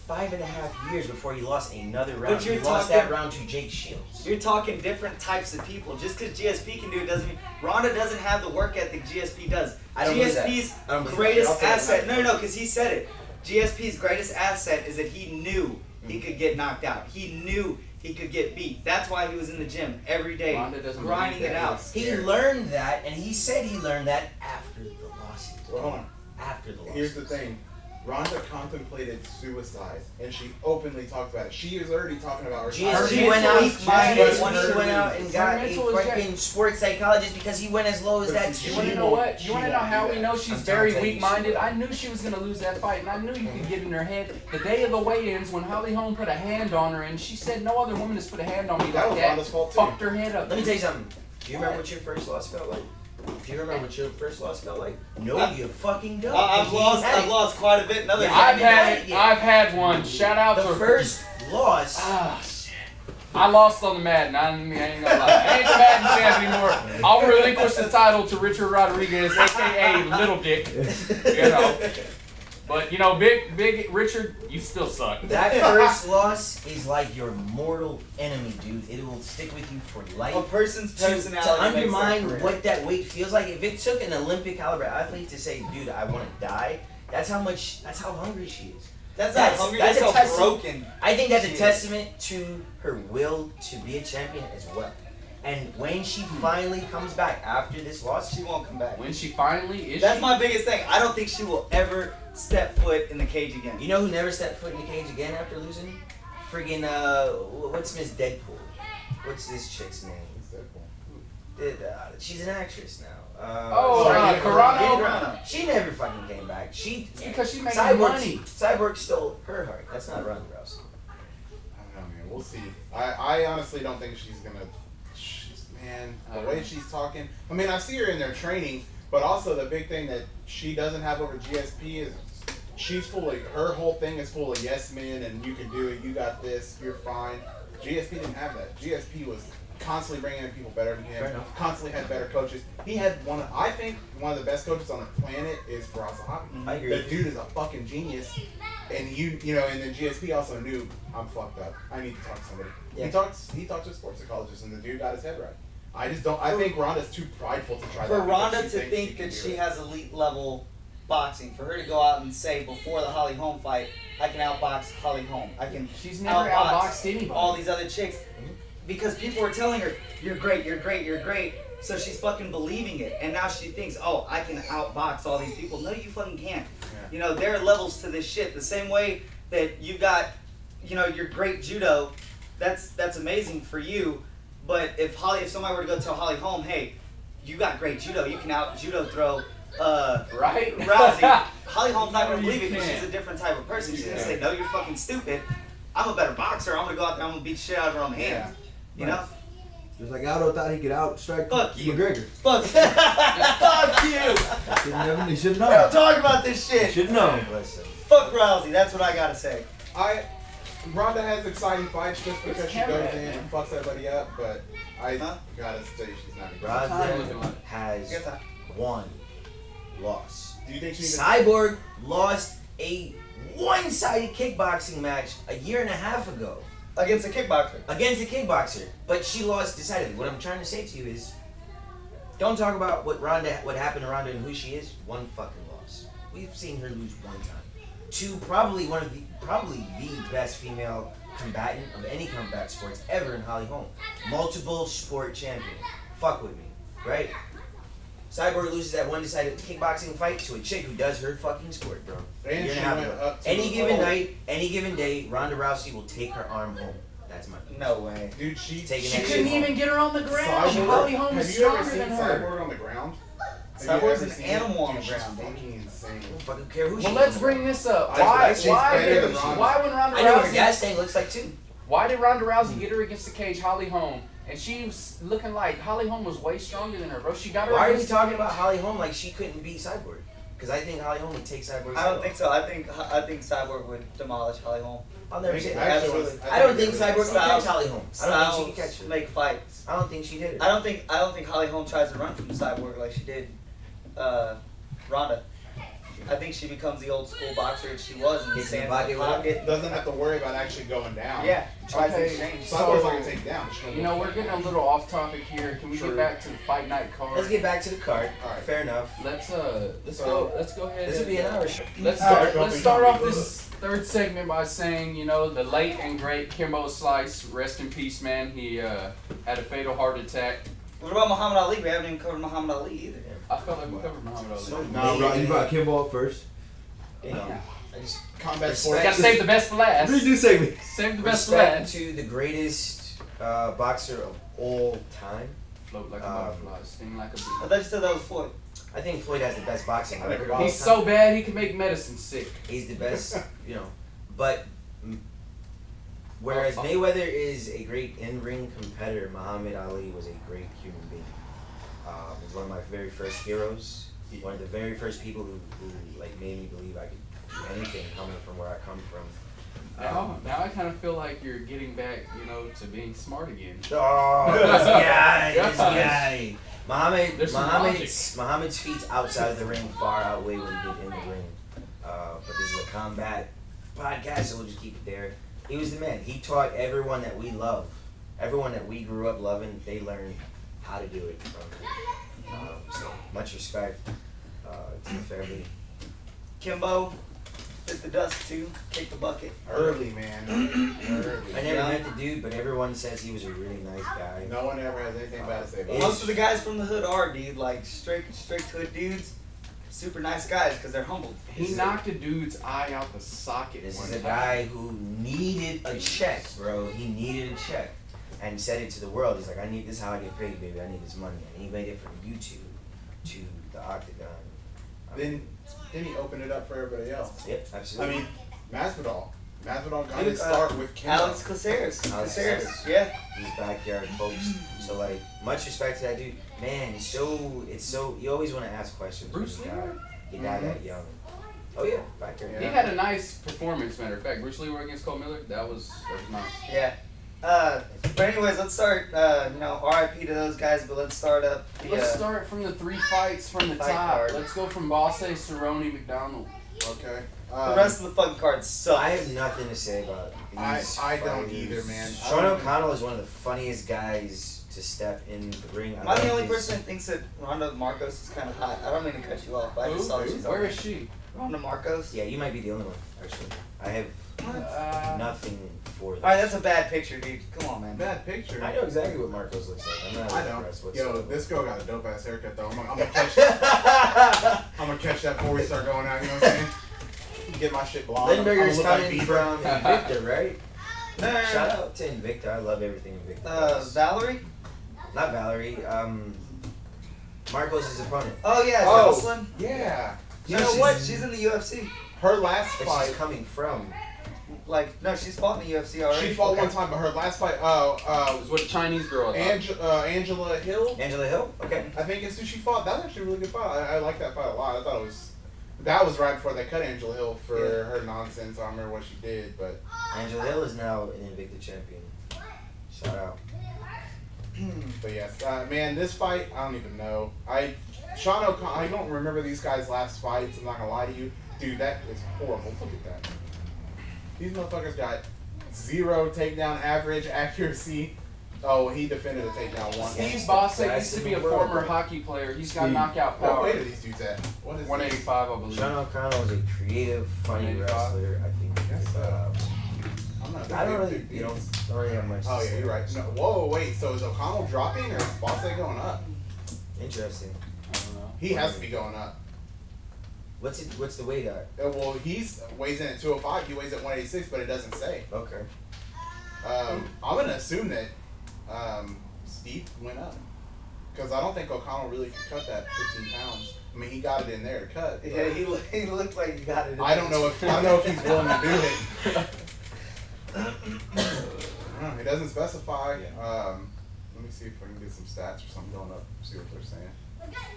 5.5 years before he lost another But round. He you're lost talking- that round to Jake Shields. You're talking different types of people. Just because GSP can do it doesn't mean Ronda doesn't have the work ethic GSP does. I don't believe that. GSP's I don't believe greatest that. I'll say asset. that. No, because he said it. GSP's greatest asset is that he knew he could get knocked out. He knew he could get beat. That's why he was in the gym every day, Ronda doesn't grinding believe it that. out. He learned that, and he said he learned that after the lawsuit. Well, hold on. After the lawsuit. Here's the thing. Ronda contemplated suicide, and she openly talked about it. She is already talking about her. GSP went out. GSP went out and got a mental is fucking sports psychologist because he went as low as that. But You want to She know won't- what? she You want to know won't how do we that. know she's I'm very telling you, weak-minded? she I knew she was going to lose that fight, and I knew you could get in her head. The day of the weigh-ins, when Holly Holm put a hand on her, and she said, "No other woman has put a hand on me That like was that." Ronda's fault, too. Fucked her head up. Let me tell you something. Do you remember what your first loss felt like? Do you remember what your first loss felt like? No, you fucking don't. I've lost quite a bit in other Yeah, I've had had it. I've had one. Shout out The to first loss. Ah, shit. I lost on the Madden. I ain't gonna lie. I ain't the Madden champ anymore. I'll relinquish the title to Richard Rodriguez, aka Little Dick. You know. But you know, big Richard, you still suck. That first loss is like your mortal enemy, dude. It will stick with you for life. A person's To personality undermine makes their career. what that weight feels like. If it took an Olympic caliber athlete to say, dude, I want to die, that's how hungry she is. That's That's- not hungry. that's That's, a how testament- broken. I think that's a She is. testament to her will to be a champion as well. And when she finally comes back after this loss, She won't come back. When she finally is, That's she, my biggest thing. I don't think she will ever step foot in the cage again. you know who never stepped foot in the cage again after losing? Friggin' what's Miss Deadpool? What's this chick's name? She's an actress now. Carano. She never fucking came back. She because she makes Cyborg, money. Cyborg stole her heart. That's not Ronda Rousey. I don't know, man. We'll see. I honestly don't think she's gonna. Man, the way she's talking. I mean, I see her in their training, but also the big thing that she doesn't have over GSP is she's full of, her whole thing is full of yes men and you can do it, you got this, you're fine. GSP didn't have that. GSP was constantly bringing in people better than Fair him, enough. constantly had better coaches. He had I think one of the best coaches on the planet is Faraz Zahabi. I agree. The dude is a fucking genius. And you know, and then GSP also knew I'm fucked up. I need to talk to somebody. Yeah. He talked to a sports psychologist and the dude got his head right. I just don't. I think Ronda's too prideful to try For that. Ronda because to she thinks think she can that do she it. has elite level boxing, for her to go out and say before the Holly Holm fight, I can outbox Holly Holm. I can She's never outboxed anybody. all these other chicks. Because people were telling her, you're great, you're great, you're great. So she's fucking believing it, and now she thinks, oh, I can outbox all these people. No, you fucking can't. Yeah. You know, there are levels to this shit. The same way that you got, you know, your great judo, that's amazing for you. But if somebody were to go tell Holly Holm, hey, you got great judo, you can out judo throw Right? Rousey, Holly Holm's not gonna No, you believe it because can't. she's a different type of person. She's gonna Yeah. say, no, you're fucking stupid. I'm a better boxer. I'm gonna go out there. I'm gonna beat the shit out of her on the hands. You know? Just like Aldo thought he could outstrike Fuck you. McGregor. Fuck, fuck you. He should We don't know. talk about this He shit. should know. Listen. Fuck Rousey. That's what I gotta say. Ronda has exciting fights just because she camera goes at, in man? and fucks everybody up, but I Huh? gotta say she's not. time looking Rousey like? has Good time. one loss. Do you think she's Cyborg lost a one-sided kickboxing match a year and a half ago Against a kickboxer. against a kickboxer, but she lost decidedly. What I'm trying to say to you is, don't talk about what happened to Ronda and who she is. One fucking loss. We've seen her lose one time to probably the best female combatant of any combat sports ever in Holly Holm. Multiple sport champion. Fuck with me, right? Cyborg loses that one-decided kickboxing fight to a chick who does her fucking sport, bro. And Year she and a half went ago. up to Any the given pole. night, any given day, Ronda Rousey will take her arm home. That's my No way. Dude, she Taking She that couldn't shit even get her on the ground. Cyborg- Holly Holm is Have you ever stronger seen than her. Cyborg on the ground? Have you Cyborg's ever an seen animal it? on the Dude, ground, She's dude. fucking insane. I don't fucking care who she Well, is. let's bring this up. I- Why? she's Why? better than Ronda. Why when Ronda I know what her Rousey? gas tank looks like too. Why did Ronda Rousey get her against the cage, Holly Holm, and she was looking like Holly Holm was way stronger than her, bro? She got her. Why are we against talking the about cage. Holly Holm like she couldn't beat Cyborg? Because I think Holly Holm would take Cyborg's I don't head think off. so. I think Cyborg would demolish Holly Holm. I'll never I say think that. actually Absolutely. I don't think it Cyborg was- can catch Styles- Holly Holm. I don't think she can catch Styles her. make fights. I don't think she did it. I don't think Holly Holm tries to run from Cyborg like she did Ronda. I think she becomes the old school boxer that she was and Gets in the stands in the pocket. pocket. Doesn't have to worry about actually going down. Yeah, tries to Okay. exchange. So- Cyborg's not gonna take down. She's gonna You know, we're getting a little off topic here. Can we True. get back to the fight night card? Let's get back to the card. Alright. Fair enough. Let's So- go ahead. This would be an hour show. Let's Alright, start. Let's start off this third segment by saying, you know, the late and great Kimbo Slice, rest in peace, man. He had a fatal heart attack. What about Muhammad Ali? We haven't even covered Muhammad Ali either. I felt like we covered Muhammad Ali. So You brought Kimbo up first. You know, I just combat Respect. sport. Gotta save the best for last. Redo segment. Save the best for respect last. to the greatest boxer of all time. Float like a butterfly, sting like a I bee. thought you said that was Floyd. I think Floyd has the best boxing I think record of all He's time. so bad he can make medicine sick. He's the best, you know. But whereas Mayweather is a great in-ring competitor, Muhammad Ali was a great human being. He's one of my very first heroes. One of the very first people who like made me believe I could do anything coming from where I come from. Now I kind of feel like you're getting back, you know, to being smart again. Oh, this guy, this Yes. guy. There's some Muhammad's feats outside of the ring far outweigh what he did in the ring. But this is a combat podcast, so we'll just keep it there. He was the man. He taught everyone that we love, everyone that we grew up loving, they learned how to do it from him. So much respect to the family. Kimbo, bit the dust too, kick the bucket. Early, man. Early. I never met the dude, but everyone says he was a really nice guy. No one ever has anything bad to say about Most of the guys from the hood are, dude, like straight hood dudes, super nice guys because they're humble. He knocked a dude's eye out the socket. This one is a time. guy who needed a check, bro. He needed a check. And said it to the world. He's like, I need this, how I get paid, baby. I need this money. And he made it from YouTube to the Octagon. Then he opened it up for everybody else. Yep, I absolutely. mean, Masvidal. Masvidal got Dude, his start with Kimbo. Alex Caceres. Alex Caceres, Caceres. yeah. His backyard folks. So like, much respect to that dude. Man, it's so. You always want to ask questions. when Bruce you Lee? die. He died that young. Oh yeah, backyard. Yeah. He had a nice performance, matter of fact. Bruce Lee against Cole Miller, that was nice. Yeah. But anyways, let's start, you know, RIP to those guys, but let's start up the, Let's start from the three fights from the Fight top. card. Let's go from Bosse, Cerrone, McDonald. Okay. the rest of the fucking cards suck. I have nothing to say about these I don't fighters. either, man. Sean O'Connell is one of the funniest guys to step in the ring. Am I the only person that thinks that Ronda Marcos is kind of hot? I don't mean to cut you off, but I just saw that she's Where is she? Ronda Marcos? Yeah, you might be the only one, actually. I have nothing for that. Alright, that's a bad picture, dude. Come on, man. Bad picture. I know exactly what Marcos looks like. I'm not I know. impressed Yo, whatsoever. this girl got a dope ass haircut though. I'm gonna catch that. I'm gonna catch that before we start going out. You know what I'm saying? Get my shit blonde. Lindberger's I'm gonna look coming like from Bieber. Invicta, right? No. Shout out to Invicta. I love everything Invicta does. Valerie? Not Valerie. Marcos' opponent. Oh, yeah, Oh. Jocelyn. Yeah. You know what? She's in the UFC. Her last But fight. she's coming from. Like, no, she's fought in the UFC already. She fought Okay. one time, but her last fight. It was with a Chinese girl. Angela Hill. Angela Hill? Okay. I think is who she fought. That was actually a really good fight. I like that fight a lot. I thought it was. That was right before they cut Angela Hill for her nonsense. I don't remember what she did, but Angela Hill is now an Invicta champion. Shout out. but yes, man, this fight I don't even know. Sean O'Connor. I don't remember these guys' last fights. I'm not gonna lie to you, dude. That is horrible. Look at that. These motherfuckers got 0 takedown average accuracy. Oh, he defended a takedown once. Steve Bossek used to be a former hockey player. He's got knockout What power. weight are these dudes at? What is 185, I believe. Sean O'Connell is a creative, funny 185. wrestler. I think. Yes, I'm not. I don't really, big don't dudes. really have much. Oh to yeah, say. you're right. No, whoa, wait. So is O'Connell dropping or is Bossek going up? Interesting. I don't know. He has to be going up. What's the weight at? Well, he's weighs in at 205. He weighs at 186, but it doesn't say. Okay. I'm gonna assume that Steve went up because I don't think O'Connell really could cut that 15 pounds. I mean, he got it in there to cut. but Yeah, he looked like he got it. I don't know if he's willing to do it. It doesn't specify. Let me see if I can get some stats or something going up. See what they're saying.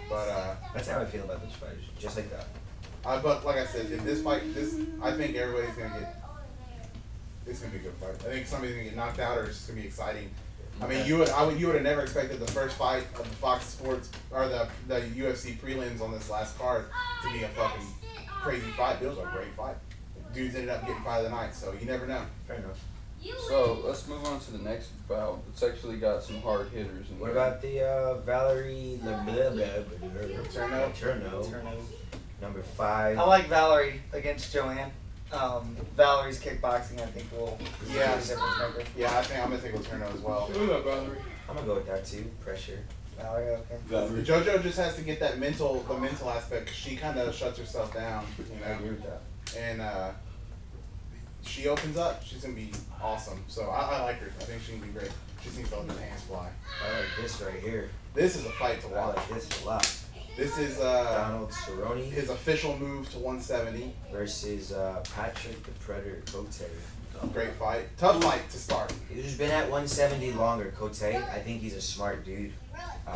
But That's how I feel about this fight. Just like that. but like I said, in this fight, I think everybody's gonna get. It's gonna be a good fight. I think somebody's gonna get knocked out, or it's just gonna be exciting. I mean, you would have never expected the first fight of the Fox Sports or the UFC prelims on this last card to be a fucking crazy fight. It was a great fight. Dudes ended up getting fight of the night, so you never know. Fair enough. So let's move on to the next bout. It's actually got some hard hitters. In What there. about the Valerie Turno, number 5? I like Valerie against Joanne. Valerie's kickboxing, I think, will be Yeah. a difference maker. Yeah, I think I'm gonna take Laterno as well. Who's up, Valerie? I'm gonna go with that too. Pressure. Valerie, okay. JoJo just has to get that the mental aspect. 'Cause she kind of shuts herself down, you I know, agree with that. and she opens up. She's gonna be awesome. So I like her. I think she can be great. She seems to let her hands fly. I like this right here. This is a fight to I watch. like this a lot. This is Donald Cerrone his official move to 170. versus Patrick the Predator Cote. Great fight. Tough fight to start. He's been at 170 longer. Cote, I think he's a smart dude.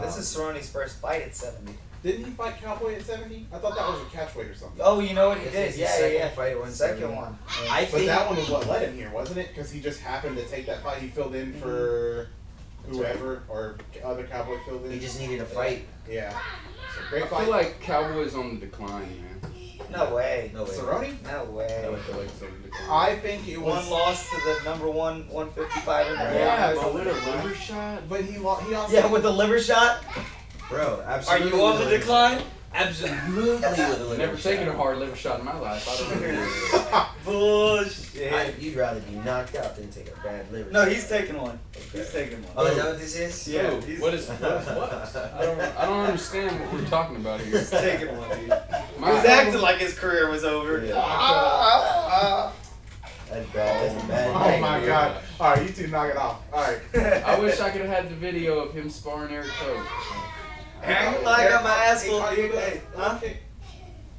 This is Cerrone's first fight at 70. Didn't he fight Cowboy at 70? I thought that was a catch weight or something. Oh, you know what he This did? is his Yeah, second yeah. fight at 170. Second one. I But think that one was what led him here, wasn't it? Because he just happened to take that fight. He filled in for whoever or other Cowboy filled in. he just needed a fight. Yeah. So great I fight. feel like Cowboy's on the decline, man. No way. No way. Cerrone? No way. No way. I feel like it's on the decline. I think it was. One loss to the number one 155 in the world. Yeah, but with a liver shot. But he also. Yeah, with the liver shot. Bro, Are absolutely. you on the with a- decline? Absolutely with a liver Never taken a shot. hard liver shot in my life. I don't know. Bullshit. You'd rather be knocked out than take a bad liver No, shot. he's taking one. Okay. He's taking one. Oh, is that what this is? Yeah. Who? What is what? I don't understand what we're talking about here. He's taking one, dude. My- He was acting like his career was over. Yeah. That's bad. That's a bad Oh thing, my dude. god. Alright, you two knock it off. Alright. I wish I could have had the video of him sparring Eric Coach. I got my ass He caught you whooped. good. Huh? Okay.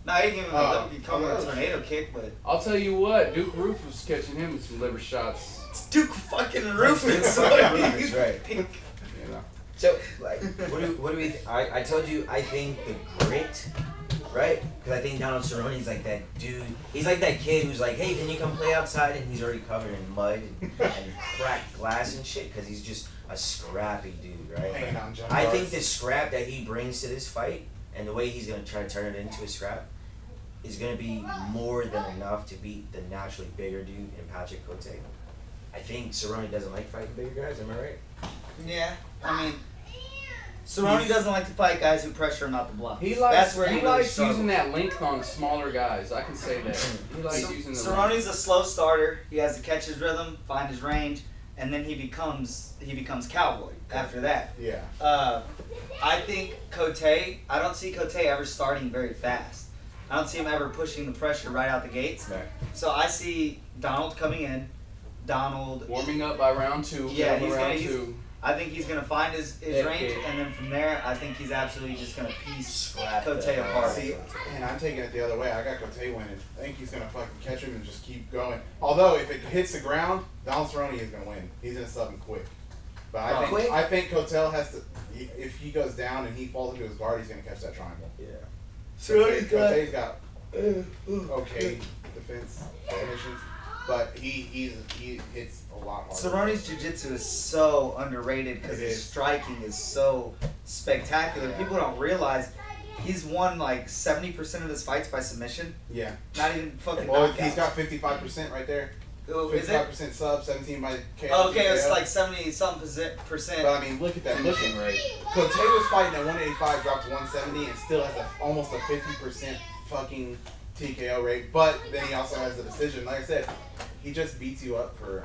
Nah, he gave him Oh. he called him a tornado kick, but I'll tell you what, Duke Roof was catching him with some liver shots. it's Duke fucking Rufus. That's right. You know. So, like, what do we? I told you I think the grit, right? Because I think Donald Cerrone's like that dude. He's like that kid who's like, hey, can you come play outside? And he's already covered in mud and cracked glass and shit because he's just a scrappy dude, right? Hanging out in jump I think yards. the scrap that he brings to this fight and the way he's gonna try to turn it into a scrap is gonna be more than enough to beat the naturally bigger dude in Patrick Cote. I think Cerrone doesn't like fighting bigger guys. Am I right? Yeah, I mean, Cerrone doesn't like to fight guys who pressure him out the block. He likes, That's where he really likes struggles. using that length on smaller guys. I can say that. He likes using the Cerrone's a slow starter. He has to catch his rhythm, find his range, and then he becomes cowboy after that. Yeah. I think Cote, I don't see Cote ever starting very fast. I don't see him ever pushing the pressure right out the gates. Right. So I see Donald coming in. Donald warming up by round 2. Yeah, round he's 2. I think he's gonna find his range, and then from there, I think he's absolutely just gonna piece Cote apart. See, and I'm taking it the other way. I got Cote winning. I think he's gonna fucking catch him and just keep going. Although if it hits the ground, Donald Cerrone is gonna win. He's gonna sub him quick. But I think Cotel has to. If he goes down and he falls into his guard, he's gonna catch that triangle. Yeah. Cote's got okay defense definitions, but he hits a lot harder. Cerrone's jiu-jitsu is so underrated because his striking is so spectacular. Yeah. People don't realize he's won like 70% of his fights by submission. Yeah. Not even fucking Well, knockouts. he's got 55% right there. Oh, is it? 55% sub, 17 by KO. Oh, okay, it's like 70-something percent. But I mean, look at that looking rate. Cote was fighting at 185, dropped to 170, and still has almost a 50% fucking TKO rate. But then he also has the decision. Like I said, he just beats you up for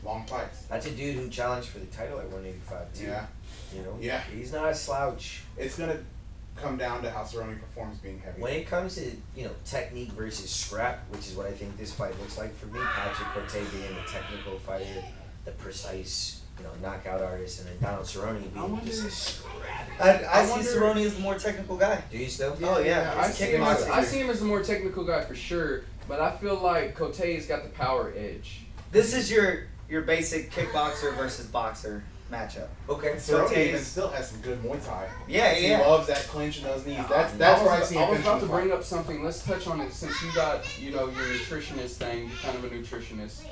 long fights. That's a dude who challenged for the title at 185 too. Yeah. You know? Yeah. He's not a slouch. It's going to come down to how Cerrone performs being heavy. When it comes to, technique versus scrap, which is what I think this fight looks like for me, Patrick Cote being the technical fighter, the precise, knockout artist, and then Donald Cerrone being just a scrap. I see Cerrone as the more technical guy. Do you still? Oh, yeah. I see him as a more technical guy for sure, but I feel like Cote's got the power edge. This is your basic kickboxer versus boxer matchup. Okay. Cerrone even still has some good Muay Thai. Yeah, He yeah. loves that clinch and those knees. That's where I see him. I was about to finishing the bring up something. Let's touch on it since you got, your nutritionist thing. You're kind of a nutritionist.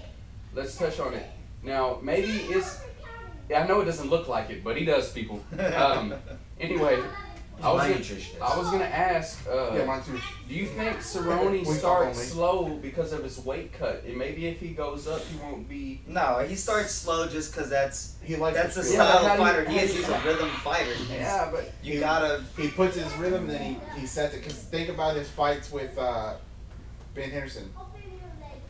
Let's touch on it. Now, maybe it's... I know it doesn't look like it, but he does, people. Anyway, I was gonna ask. yeah, mine too. Do you think Cerrone starts slow because of his weight cut, and maybe if he goes up, he won't be? No, he starts slow just because that's He likes the to feel- style Yeah, of fighter he is. how He's do a rhythm fighter. Yeah, but You gotta. He puts his rhythm, then he sets it. Because think about his fights with Ben Henderson.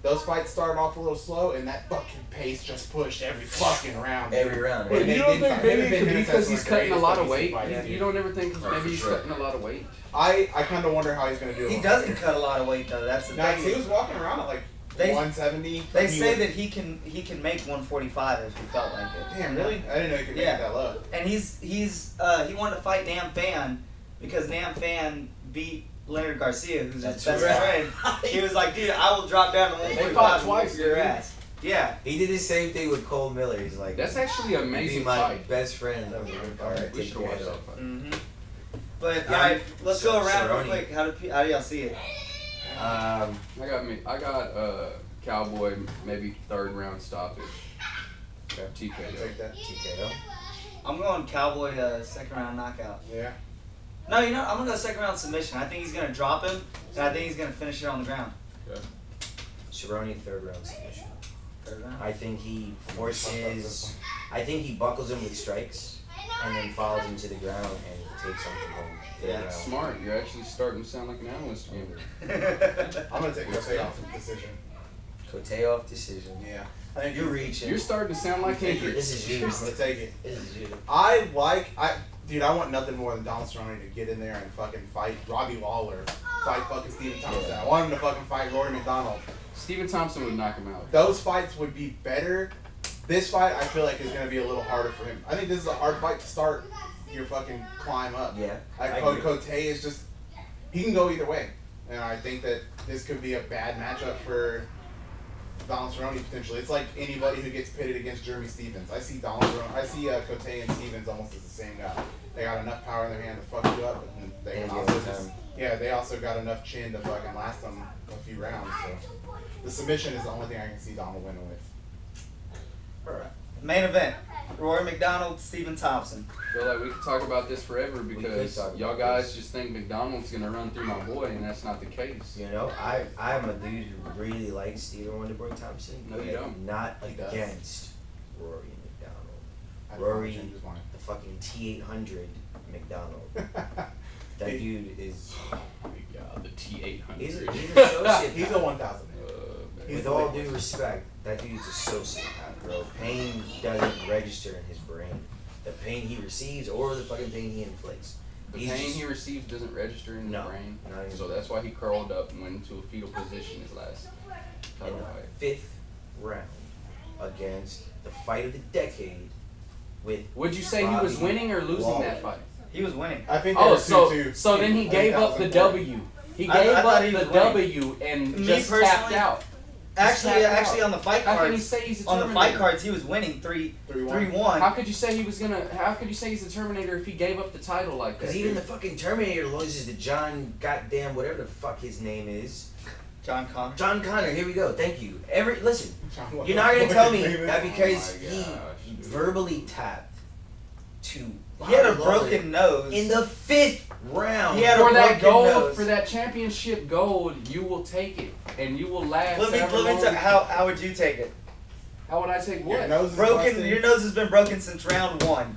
Those fights started off a little slow, and that fucking pace just pushed every fucking round. Every round. But Right? you don't think maybe it could be because he's cutting a lot of weight? Yeah. You don't ever think Oh, maybe for he's sure. cutting a lot of weight? I kind of wonder how he's going to do it. He doesn't cut a lot of weight though. That's the No, thing. he was walking around at like They- 170. They say that he can make 145 if he felt like it. Damn, really? I didn't know he could make Yeah. it that low. And he wanted to fight Nam Fan because Nam Fan beat Leonard Garcia, who's That's his best right. friend. He was like, dude, I will drop down to 145 fought and twice, whoop your didn't they? ass. Yeah. He did the same thing with Cole Miller. He's like, That's actually an "You'd be amazing my fight. best friend. All right, We take should your watch head that off." fight. Mm-hmm. But Yeah, alright, let's go around real Cerrone. quick. How do y'all see it? I got Cowboy maybe third round stoppage. I'll TKO. take that. TKO. I'm going Cowboy second round knockout. Yeah. No, I'm gonna go second round submission. I think he's gonna drop him, and I think he's gonna finish it on the ground. Cerrone third round submission. Third round. I think he forces. I think he buckles him with strikes, and then follows him to the ground and takes something home. Third Yeah. round. Smart. You're actually starting to sound like an analyst again. I'm going to take Cote off the decision. Cote off decision. Yeah. I think You're reaching. You're starting to sound like This Hendrix. is you. I'm going to take it. This is you. Dude, I want nothing more than Donald Cerrone to get in there and fucking fight Robbie Lawler, fight fucking Stephen Thompson. I want him to fucking fight Rory McDonald. Stephen Thompson would knock him out. Those fights would be better. This fight, I feel like, is going to be a little harder for him. I think this is a hard fight to start your fucking climb up. Yeah. Cote is just, he can go either way. And I think that this could be a bad matchup for Donald Cerrone potentially. It's like anybody who gets pitted against Jeremy Stevens. I see Donald Cerrone, I see Cote and Stevens almost as the same guy. They got enough power in their hand to fuck you up, and they can also just, they also got enough chin to fucking last them a few rounds. So the submission is the only thing I can see Donald winning with. Alright. Main event: Rory McDonald, Stephen Thompson. I feel like we could talk about this forever because talk about y'all guys this. just think McDonald's gonna run through my boy, and that's not the case. You know, I'm a dude who really likes Stephen Wonderboy Thompson. No, you but don't. Not He does. against Rory McDonald. I Rory, Change his mind. the fucking T800 McDonald. That dude is. Oh my god, the T800. He's a sociopath. He's a 1,000. He's With the all liquid. due respect, that dude's a sociopath, bro. Pain doesn't register in his brain. The pain he receives or the fucking pain he inflicts. The He's pain just- he receives doesn't register in No, the brain. not even. So that's why he curled up and went into a fetal position his last in title the fight. 5th round against the fight of the decade with. Would you say he was Bobby winning or losing Waller. that fight? He was winning. I think they Oh, were so 2-2. so then he I think gave that up was the important. W. He I gave thought up he the was winning. W and Me just tapped personally, out. Actually, on the fight How can he cards, say he's a on the Terminator? fight cards, he was winning 3-1. 3-1. How could you say he was gonna? How could you say he's a Terminator if he gave up the title like that? Because even the fucking Terminator loses to John goddamn whatever the fuck his name is. John Connor. John Connor, here we go. Thank you. Listen, John, what you're the not gonna fuck tell his me name is? that because Oh my he gosh, dude. verbally tapped to He had a Bobby Waller broken nose. in the 5th round. He had for a that broken gold, nose. for that championship gold, you will take it, and you will last. Let me however tell long- how would you take it? How would I take Your what? nose is Broken. busted. Your nose has been broken since round 1,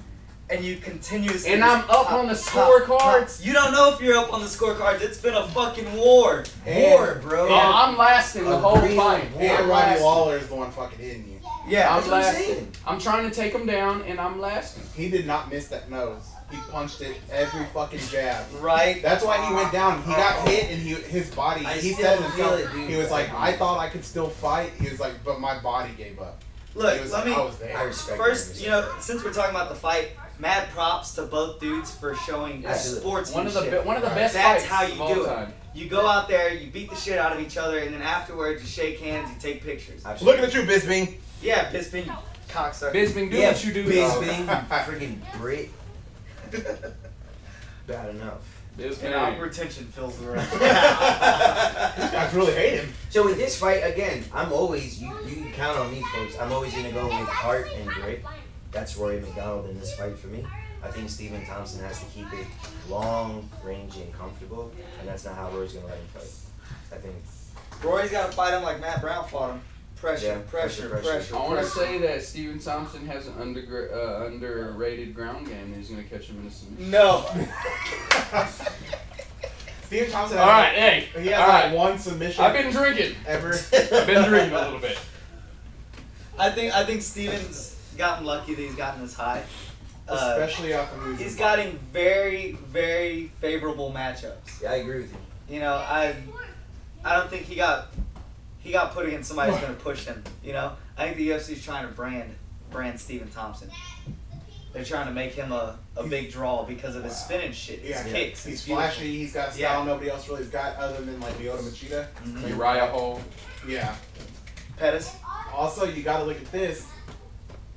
and you continuously. And I'm up on the scorecards? You don't know if you're up on the scorecards. It's been a fucking war. War, bro. Oh, I'm lasting the A whole real fight. war. And I'm Robbie lasting. Waller is the one fucking hitting you. Yeah. I'm That's what I'm lasting. saying. I'm trying to take him down, and I'm lasting. He did not miss that nose. He punched it every fucking jab. Right. That's why he went down. He got hit, and his body. I He still said feel himself. it, dude. He was like, I thought I could still fight. He was like, but my body gave up. He Look, was let like, me. I was there. I respect First, him. you know, since we're talking about the fight, mad props to both dudes for showing Absolutely. sportsmanship. One of the Right. best That's fights how you of all do it. time. You go out there, you beat the shit out of each other, and then afterwards you shake hands, you take pictures. Absolutely. Looking at you, Bisbing. Yeah, Bisping, you cocksucker. Bisbing, do Yeah, what you do. Bisbing, you friggin' Brit. Bad enough. And awkward tension fills the room. I really hate him. So with this fight, again, I'm always, you can count on me, folks. I'm always going to go with heart and grit. That's Rory McDonald in this fight for me. I think Stephen Thompson has to keep it long, rangy, and comfortable, and that's not how Rory's going to let him fight. I think. Rory's got to fight him like Matt Brown fought him. Pressure, Yeah, pressure, pressure, pressure. I want to pressure. say that Stephen Thompson has an underrated ground game, and he's going to catch him in a submission. No. Stephen Thompson. All right, hey. He has all like right. one submission I've been drinking. ever. I've been drinking a little bit. I think Steven's gotten lucky that he's gotten this high. Especially off of losing. He's gotten very, very favorable matchups. Yeah, I agree with you. You know, I don't think he got put against somebody who's going to push him. You know, I think the UFC's trying to brand Stephen Thompson. They're trying to make him a big draw because of his spinning shit, his Yeah, kicks. he's his beautiful- flashy. He's got style Yeah. nobody else really's got other than like Lyoto Machida. Mhm. Uriah Hall. Yeah. Pettis. Also, you got to look at this.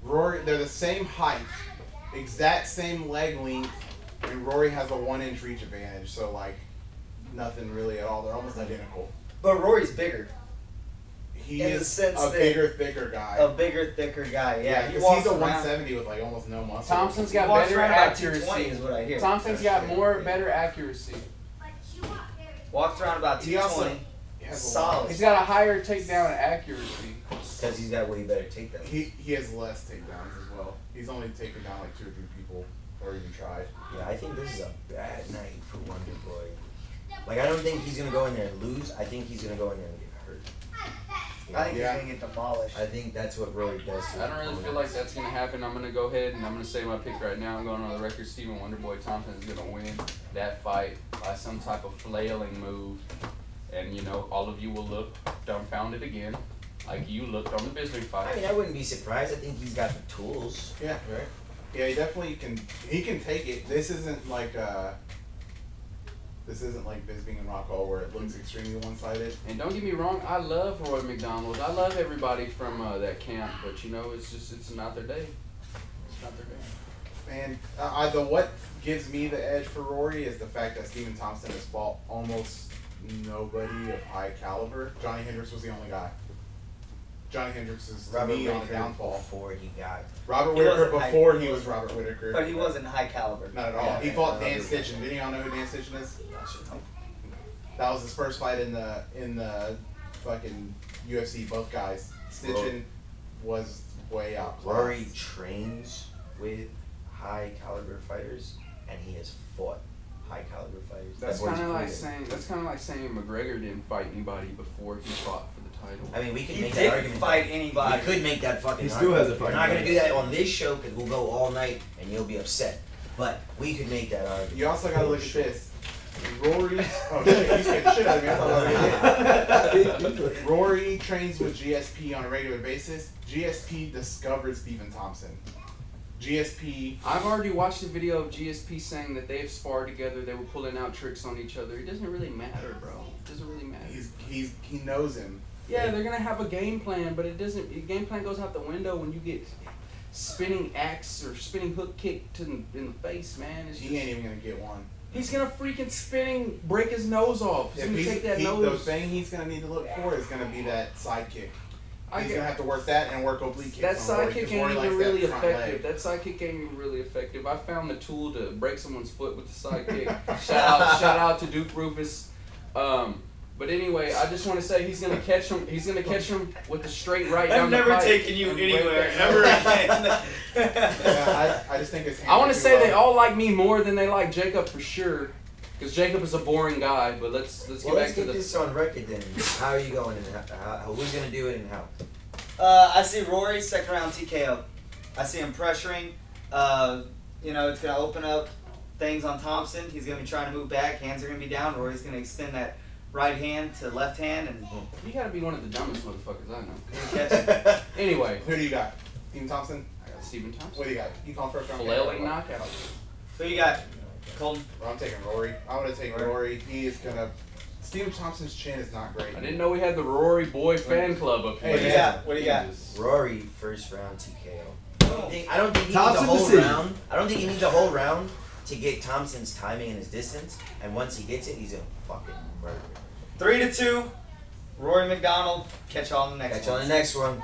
Rory, they're the same height, exact same leg length, and Rory has a 1-inch reach advantage. So like, nothing really at all. They're almost identical. But Rory's bigger. He In the is sense a that- bigger, thicker guy. A bigger, thicker guy. Yeah, he because walks he's a around. 170 with like almost no muscle. Thompson's He got walks better around about 220 accuracy. is what I hear. Thompson's got better accuracy. Walks around about He also- 220. He has a Solid. lot. He's got a higher takedown accuracy. Because he's got way better takedowns. He has less takedowns as well. He's only taken down like 2 or 3 people, or even tried. Yeah, I think this is a bad night for Wonder Boy. Like, I don't think he's going to go in there and lose. I think he's going to go in there and get hurt. I think Yeah. he's gonna get demolished. I think that's what Rory does to I don't really feel like that's gonna happen. I'm gonna go ahead and I'm gonna say my pick right now. I'm going on the record. Stephen Wonderboy Thompson is gonna win that fight by some type of flailing move, and you know all of you will look dumbfounded again, like you looked on the Bisping I fight. mean, I wouldn't be surprised. I think he's got the tools. Yeah. Right? Yeah, he definitely can. He can take it. This isn't like Bisping and Rockall where it looks extremely one-sided. And don't get me wrong, I love Roy McDonald. I love everybody from that camp, but you know it's not their day. It's not their day. And what gives me the edge for Rory is the fact that Stephen Thompson has fought almost nobody of high caliber. Johnny Hendricks was the only guy. Johnny Hendricks is to Robert me on a Whittaker downfall. before he got. Robert He Whittaker wasn't high- before he he was wasn't- Robert Whittaker. But he wasn't high caliber. Not at all. Yeah, he yeah, fought yeah. Dan Stitchen. Didn't y'all know who Dan Stitchen is? That was his first fight in the fucking UFC. Both guys. Stitchen was way out. Rory trains with high caliber fighters, and he has fought high caliber fighters. That's That boy's kind of like proven. saying McGregor didn't fight anybody before he fought for the title. I mean, we could He make that didn't argument. fight anybody. We could make that fucking He still argument. hasn't We're fought not gonna anybody. do that on this show because we'll go all night and you'll be upset. But we could make that argument. You also gotta look at this. Rory, oh shit, you scared the shit out of me. I thought I was Rory trains with GSP on a regular basis. GSP discovered Stephen Thompson. GSP. I've already watched a video of GSP saying that they've sparred together. They were pulling out tricks on each other. It doesn't really matter, bro. It doesn't really matter. He knows him. Yeah, they're gonna have a game plan, but it doesn't. The game plan goes out the window when you get spinning axe or spinning hook kick in the face, man. It's He ain't even gonna get one. He's gonna freaking break his nose off. He's If gonna he's, take that the nose. thing he's gonna need to look for is gonna be that side kick. I He's get- gonna have to work that and work oblique That kicks on Rory, side kick 'cause ain't Rory even likes really that front effective. leg. That side kick ain't even really effective. I found the tool to break someone's foot with the side kick. Shout out to Duke Rufus. But anyway, I just want to say he's gonna catch him. He's gonna catch him with the straight right down I'm the never pipe taking you and break anywhere that ever nose. again. Yeah, I just think it's. I want to handled say too they well. all like me more than they like Jacob for sure, because Jacob is a boring guy. But let's get Well, back let's to get the. this on record then. How are you going and who's gonna do it and how? I see Rory second round TKO. I see him pressuring. It's gonna open up things on Thompson. He's gonna be trying to move back. Hands are gonna be down. Rory's gonna extend that right hand to left hand and You gotta be one of the dumbest motherfuckers I know. catch him. Anyway, Who do you got? Stephen Thompson. I got Stephen Thompson. What do you got? You call first round. Flailing knockout. Who you got? Colton. Well, I'm taking Rory. I want to take Rory. He is gonna. Stephen Thompson's chin is not great. I didn't know we had the Rory Boy fan club up here. What do you got? What do you got? Rory first round TKO. I don't think he needs a Thompson whole decision. round. I don't think he needs a whole round to get Thompson's timing and his distance. And once he gets it, he's gonna fucking murder. 3-2. Rory McDonald. Catch y'all in the next Catch you one. on the next one.